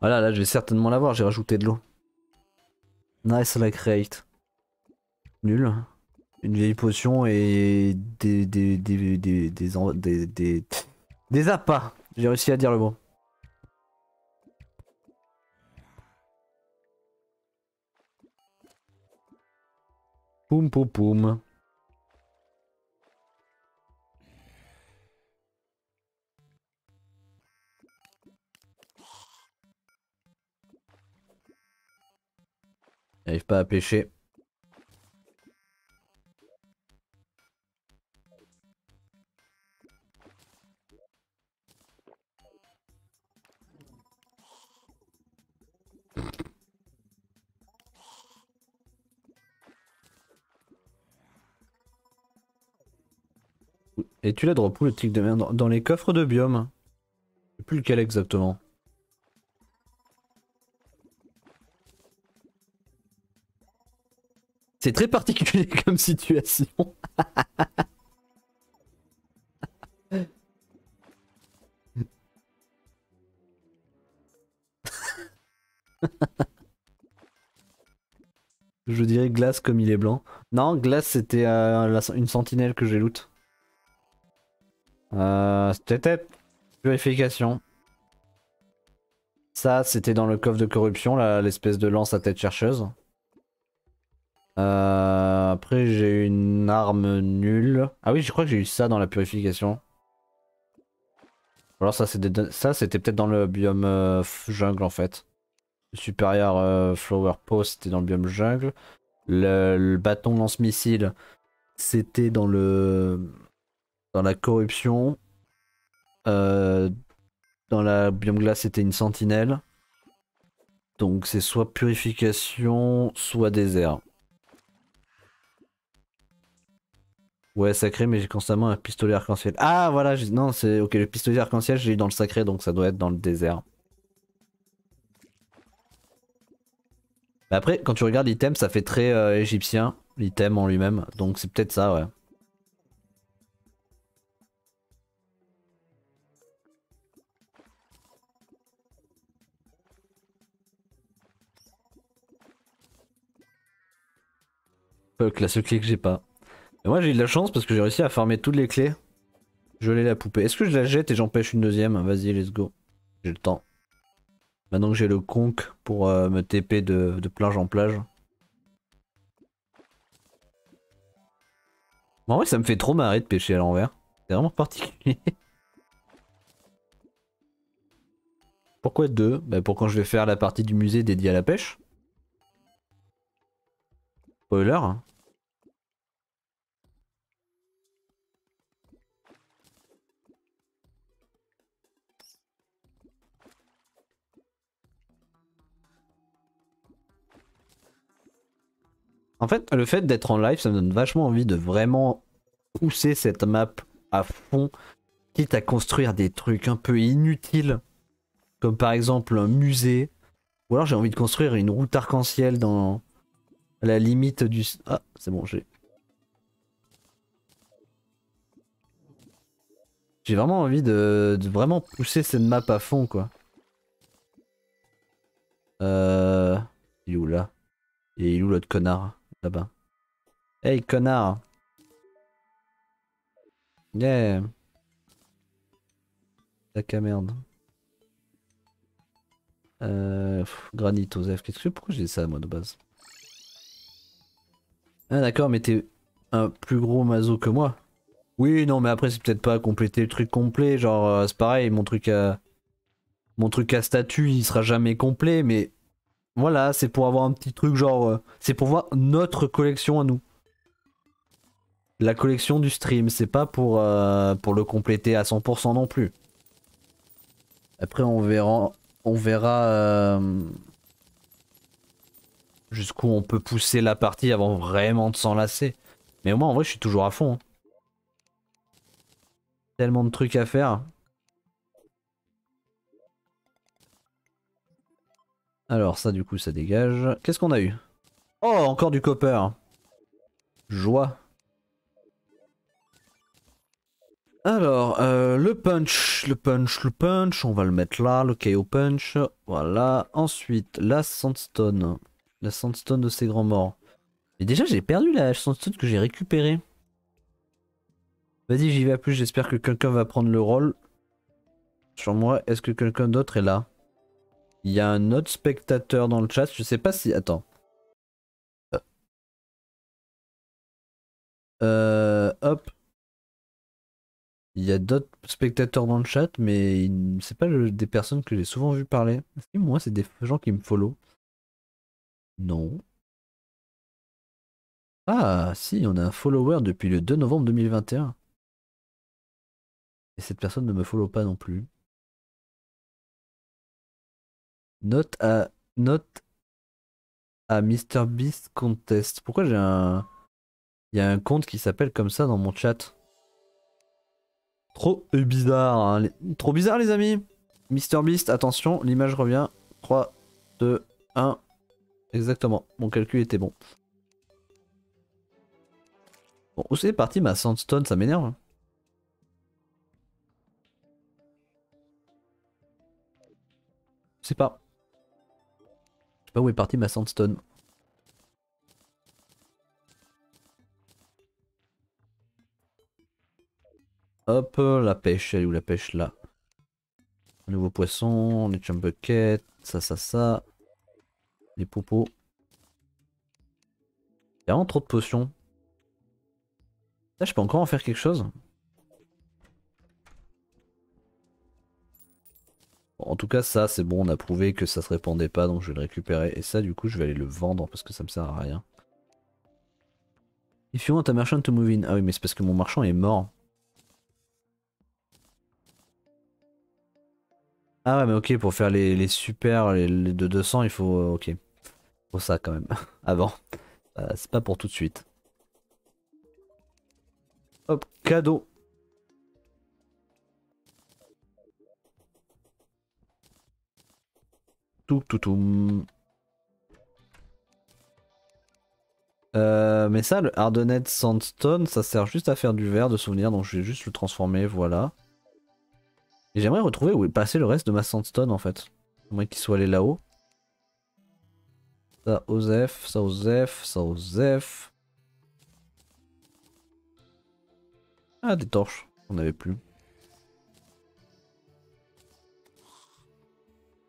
Voilà, là je vais certainement l'avoir, j'ai rajouté de l'eau. Nice like rate. Nul. Une vieille potion et des appâts. J'ai réussi à dire le mot. Poum poum poum. J'arrive pas à pêcher. Et tu l'as drop où le tic de merde? Dans les coffres de biome. Je sais plus lequel exactement. C'est très particulier comme situation. Je dirais glace comme il est blanc. Non, glace c'était une sentinelle que j'ai loot. C'était peut-être purification. Ça c'était dans le coffre de corruption, l'espèce de lance à tête chercheuse. Après j'ai une arme nulle. Ah oui, je crois que j'ai eu ça dans la purification. Alors ça c'était peut-être dans le biome jungle en fait. Le supérieur flower post c'était dans le biome jungle. Le bâton lance-missile c'était dans la corruption. Euh, dans la biome glace c'était une sentinelle. Donc c'est soit purification, soit désert. Ouais, sacré, mais j'ai constamment un pistolet arc-en-ciel. Ah voilà, non, c'est ok, le pistolet arc-en-ciel j'ai eu dans le sacré, donc ça doit être dans le désert. Mais après, quand tu regardes l'item, ça fait très égyptien, l'item en lui-même, donc c'est peut-être ça, ouais. Fuck, la seule clé que j'ai pas. Mais moi j'ai eu de la chance parce que j'ai réussi à farmer toutes les clés. Je l'ai la poupée. Est-ce que je la jette et j'empêche une deuxième? Vas-y, let's go. J'ai le temps. Maintenant que j'ai le conk pour me TP de plage en plage. Bon, en vrai, ça me fait trop marrer de pêcher à l'envers. C'est vraiment particulier. Pourquoi deux? Bah pour quand je vais faire la partie du musée dédiée à la pêche. Spoiler, hein. En fait, le fait d'être en live, ça me donne vachement envie de vraiment pousser cette map à fond, quitte à construire des trucs un peu inutiles, comme par exemple un musée, ou alors j'ai envie de construire une route arc-en-ciel dans la limite du... Ah, c'est bon, j'ai vraiment envie de vraiment pousser cette map à fond, quoi. Euh... Il est où là? Et il est où l'autre connard? Là-bas. Hey connard! Yeah! Sac à merde. Granit Osef, pourquoi j'ai ça moi de base? Ah d'accord, mais t'es un plus gros mazo que moi. Oui, non, mais après c'est peut-être pas compléter le truc complet, genre c'est pareil, mon truc à statut, il sera jamais complet, mais voilà, c'est pour avoir un petit truc genre c'est pour voir notre collection à nous. La collection du stream, c'est pas pour le compléter à 100% non plus. Après on verra jusqu'où on peut pousser la partie avant vraiment de s'enlacer. Mais au moins en vrai je suis toujours à fond, hein. Tellement de trucs à faire. Alors ça du coup ça dégage. Qu'est-ce qu'on a eu? Oh encore du copper. Joie. Alors le punch, on va le mettre là, le KO punch. Voilà. Ensuite la sandstone. La sandstone de ces grands morts. Mais déjà j'ai perdu la sandstone que j'ai récupérée. Vas-y j'y vais à plus, j'espère que quelqu'un va prendre le rôle. Sur moi, est-ce que quelqu'un d'autre est là? Il y a un autre spectateur dans le chat, je sais pas si... Attends. Hop. Il y a d'autres spectateurs dans le chat, mais c'est pas des personnes que j'ai souvent vu parler. Est-ce que moi, c'est des gens qui me follow? Non. Ah, si, on a un follower depuis le 2 novembre 2021. Et un. Et cette personne ne me follow pas non plus. Note à MrBeast Contest. Pourquoi j'ai un... Il y a un compte qui s'appelle comme ça dans mon chat? Trop bizarre, hein. Trop bizarre les amis. Mister Beast, attention, l'image revient. 3, 2, 1. Exactement, mon calcul était bon. Bon, où c'est parti ma Sandstone, ça m'énerve. Hein. Je sais pas. Je sais pas où est parti ma Sandstone. Hop, la pêche, elle est où la pêche là? Un nouveau poisson, les jump buckets, ça. Les popos. Il y a vraiment trop de potions. Là, je peux encore en faire quelque chose. Bon, en tout cas, ça, c'est bon, on a prouvé que ça se répandait pas, donc je vais le récupérer. Et ça, du coup, je vais aller le vendre parce que ça me sert à rien. If you want a merchant to move in. Ah oui, mais c'est parce que mon marchand est mort. Ah ouais, mais ok, pour faire les super, les de 200, il faut... ok. Faut ça quand même. Avant. C'est pas pour tout de suite. Hop, cadeau. Tout. Mais ça, le Hardened Sandstone, ça sert juste à faire du verre de souvenir, donc je vais juste le transformer, voilà. Et j'aimerais retrouver où est passé le reste de ma Sandstone en fait. J'aimerais qu'il soit allé là-haut. Ça, Osef, ça, Osef, ça, Osef. Ah, des torches, on n'avait plus.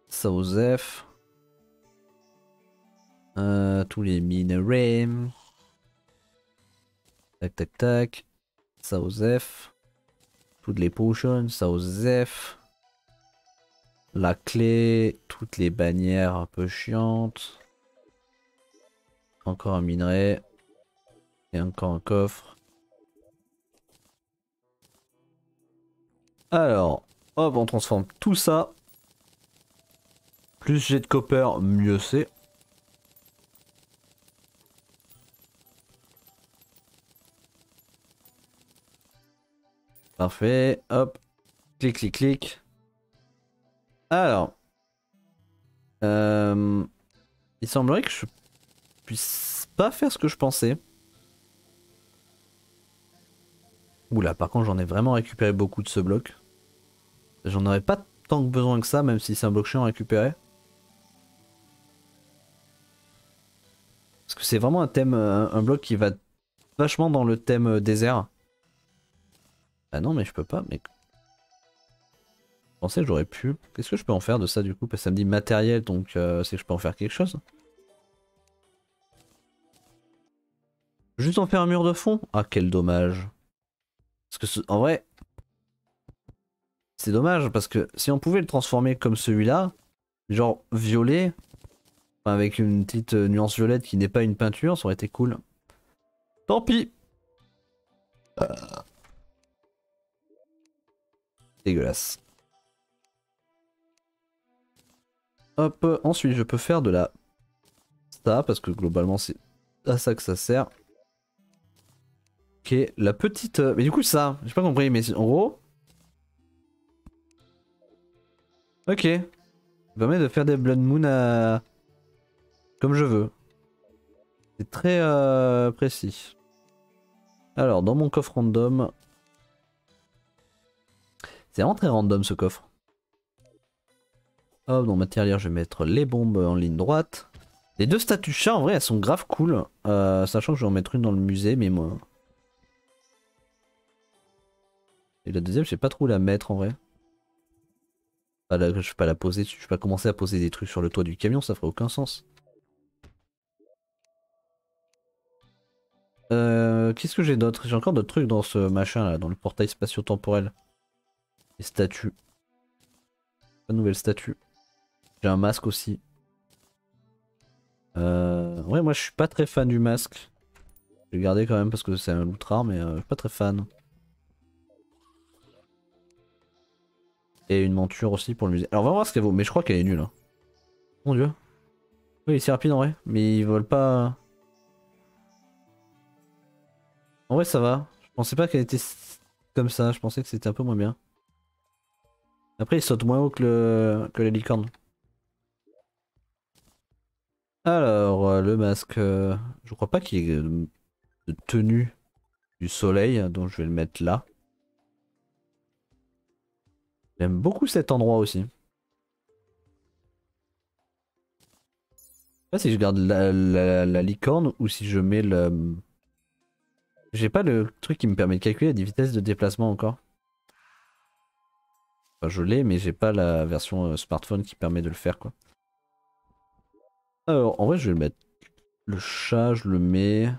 Ça, Osef. Tous les minerais. Tac. Ça, Osef. Toutes les potions, ça, Osef. La clé, toutes les bannières un peu chiantes. Encore un minerai. Et encore un coffre. Alors, hop, on transforme tout ça. Plus j'ai de copper, mieux c'est. Parfait, hop. Clic. Alors. Il semblerait que je puisse pas faire ce que je pensais. Oula, par contre, j'en ai vraiment récupéré beaucoup de ce bloc. J'en aurais pas tant que besoin que ça, même si c'est un bloc chiant à récupérer. Parce que c'est vraiment un thème, un bloc qui va vachement dans le thème désert. Ah non, mais je peux pas, mec. Je pensais que j'aurais pu. Qu'est-ce que je peux en faire de ça du coup? Parce que ça me dit matériel, donc c'est que je peux en faire quelque chose. Juste en faire un mur de fond? Ah, quel dommage. Parce que en vrai, c'est dommage parce que si on pouvait le transformer comme celui-là, genre violet, enfin, avec une petite nuance violette qui n'est pas une peinture, ça aurait été cool. Tant pis. Dégueulasse. Hop, ensuite je peux faire de la... ça, parce que globalement c'est à ça que ça sert. Ok, la petite... mais du coup ça, j'ai pas compris, mais en gros... Ok. Ça permet de faire des Blood Moon à... comme je veux. C'est très précis. Alors, dans mon coffre random... c'est vraiment très random ce coffre. Hop, dans ma tirelire, je vais mettre les bombes en ligne droite. Les deux statues chats, en vrai, elles sont grave cool. Sachant que je vais en mettre une dans le musée, mais moi... et la deuxième, je sais pas trop où la mettre en vrai. Ah, là, je vais pas la poser, je vais pas commencer à poser des trucs sur le toit du camion, ça ferait aucun sens. Qu'est-ce que j'ai d'autre? J'ai encore d'autres trucs dans ce machin là, dans le portail spatio-temporel. Les statues. Pas de nouvelle statue. J'ai un masque aussi. Ouais, moi je suis pas très fan du masque. Je vais le garder quand même parce que c'est un loot rare, mais je suis pas très fan. Et une monture aussi pour le musée. Alors on va voir ce qu'elle vaut, mais je crois qu'elle est nulle. Hein. Mon dieu. Oui, c'est rapide en vrai, mais ils volent pas. En vrai, ça va. Je pensais pas qu'elle était comme ça, je pensais que c'était un peu moins bien. Après, il saute moins haut que les licornes. Alors, le masque, je crois pas qu'il y ait de tenue du soleil, donc je vais le mettre là. J'aime beaucoup cet endroit aussi. Je sais pas si je garde la licorne ou si je mets le... J'ai pas le truc qui me permet de calculer la vitesse de déplacement encore. Enfin, je l'ai, mais j'ai pas la version smartphone qui permet de le faire, quoi. Alors, en vrai, je vais le mettre. Le chat, je le mets.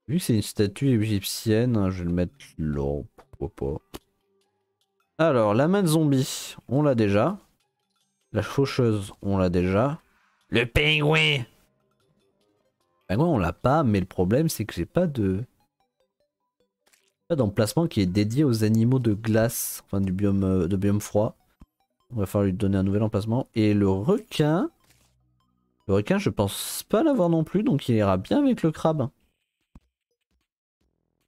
Vu que c'est une statue égyptienne, je vais le mettre là. Pourquoi pas. Alors, la main de zombie, on l'a déjà. La faucheuse, on l'a déjà. Le pingouin! Le pingouin, on l'a pas, mais le problème, c'est que j'ai pas de. Pas d'emplacement qui est dédié aux animaux de glace, enfin du biome, de biome froid. On va falloir lui donner un nouvel emplacement. Et le requin. Le requin, je pense pas l'avoir non plus, donc il ira bien avec le crabe.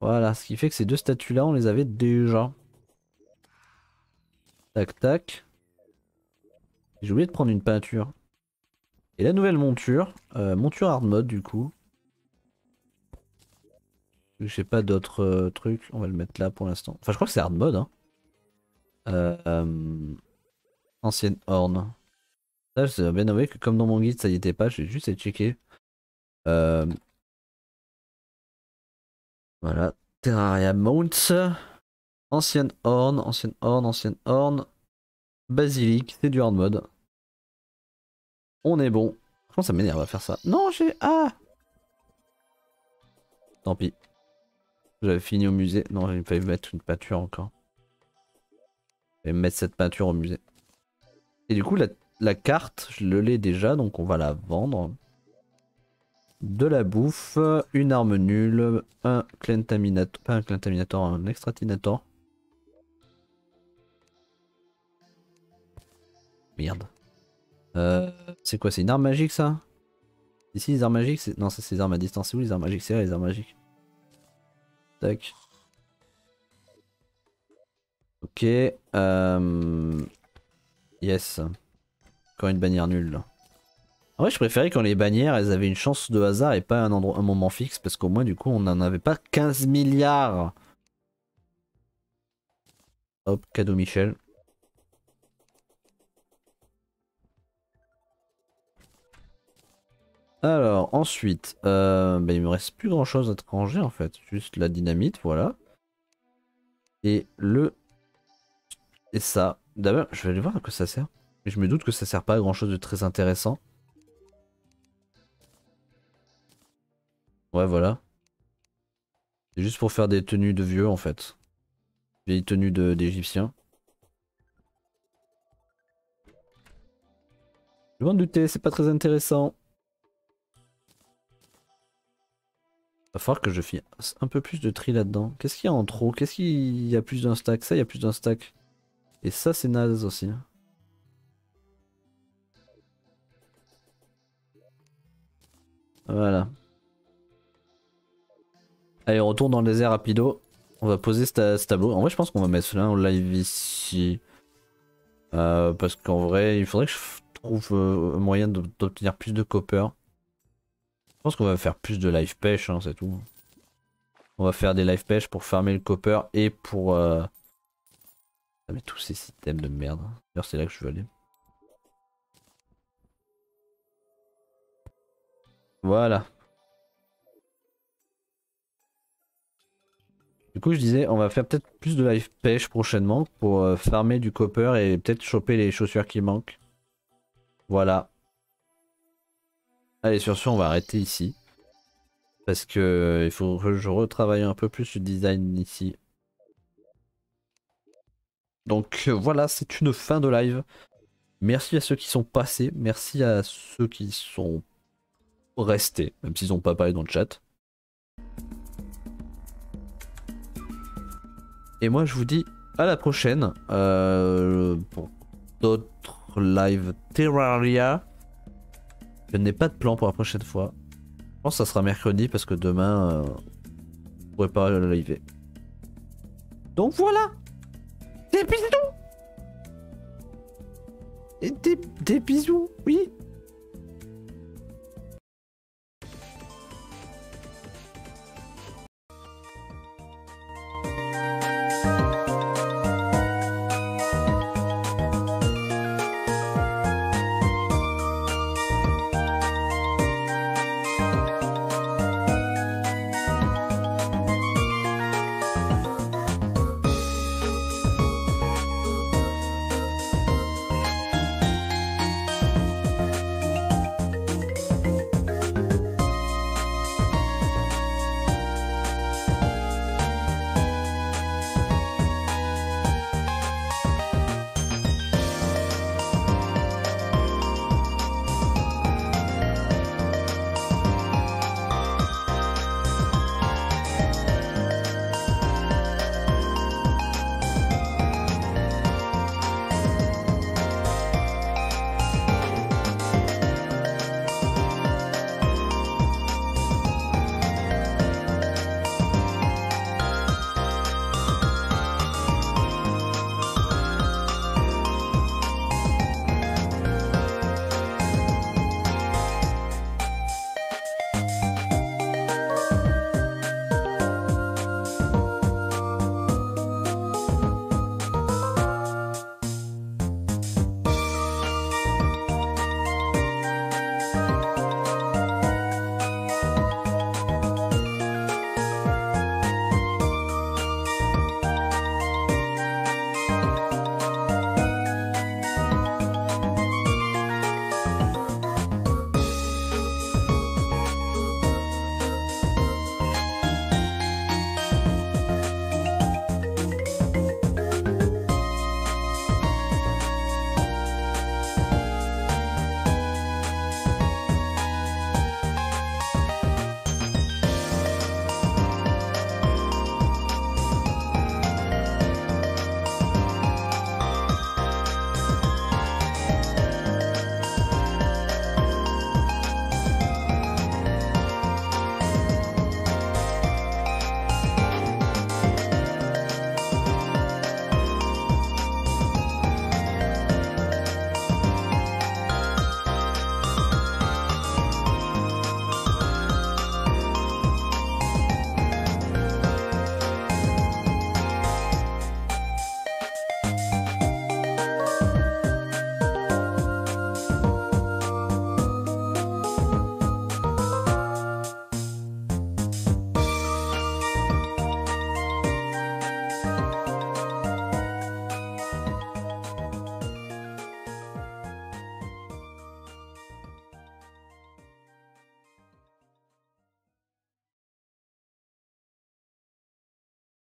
Voilà, ce qui fait que ces deux statues-là, on les avait déjà. Tac, tac. J'ai oublié de prendre une peinture. Et la nouvelle monture, monture hard mode du coup. J'ai pas d'autres trucs, on va le mettre là pour l'instant. Enfin, je crois que c'est hard mode. Hein. Ancienne horn. Ça, je bien avoué que comme dans mon guide, ça y était pas, j'ai juste à checker. Voilà. Terraria Mount. Ancienne horn, ancienne horn, ancienne horn. Basilic, c'est du hard mode. On est bon. Franchement, ça m'énerve à faire ça. Non, j'ai. Ah! Tant pis. J'avais fini au musée. Non, il fallait mettre une peinture encore. Je vais mettre cette peinture au musée. Et du coup, la carte, je le l'ai déjà, donc on va la vendre. De la bouffe, une arme nulle, un Clentaminator, pas un Clentaminator, un Extratinator. Merde. C'est quoi, c'est une arme magique ça? Ici les armes magiques, non ça c'est les armes à distance, c'est où les armes magiques? C'est là les armes magiques. Tac. Ok. Yes. Encore une bannière nulle là. En vrai je préférais quand les bannières elles avaient une chance de hasard et pas un moment fixe parce qu'au moins du coup on n'en avait pas 15 milliards. Hop, cadeau Michel. Alors ensuite, il me reste plus grand chose à te ranger en fait. Juste la dynamite, voilà. Et Et ça. D'abord, je vais aller voir à quoi ça sert. Mais je me doute que ça sert pas à grand chose de très intéressant. Ouais, voilà. C'est juste pour faire des tenues de vieux en fait. Des tenues d'égyptiens. Je m'en doutais, c'est pas très intéressant. Va falloir que je fasse un peu plus de tri là-dedans. Qu'est-ce qu'il y a en trop? Qu'est-ce qu'il y a plus d'un stack? Ça, il y a plus d'un stack. Et ça, c'est naze aussi. Voilà. Allez, on retourne dans le désert rapido. On va poser ce tableau. En vrai, je pense qu'on va mettre cela en live ici. Parce qu'en vrai, il faudrait que je trouve un moyen d'obtenir plus de copper. Je pense qu'on va faire plus de live pêche, hein, c'est tout. On va faire des live pêche pour farmer le copper et pour... Ah mais tous ces systèmes de merde. D'ailleurs c'est là que je veux aller. Voilà. Du coup je disais on va faire peut-être plus de live pêche prochainement pour farmer du copper et peut-être choper les chaussures qui manquent. Voilà. Allez sur ce on va arrêter ici. Parce que il faut que je retravaille un peu plus le design ici. Donc voilà, c'est une fin de live. Merci à ceux qui sont passés, merci à ceux qui sont restés, même s'ils n'ont pas parlé dans le chat. Et moi je vous dis à la prochaine pour d'autres live Terraria. Je n'ai pas de plan pour la prochaine fois. Je pense que ça sera mercredi parce que demain je pourrais pas le liver. Donc voilà. Des bisous. Et des bisous, oui.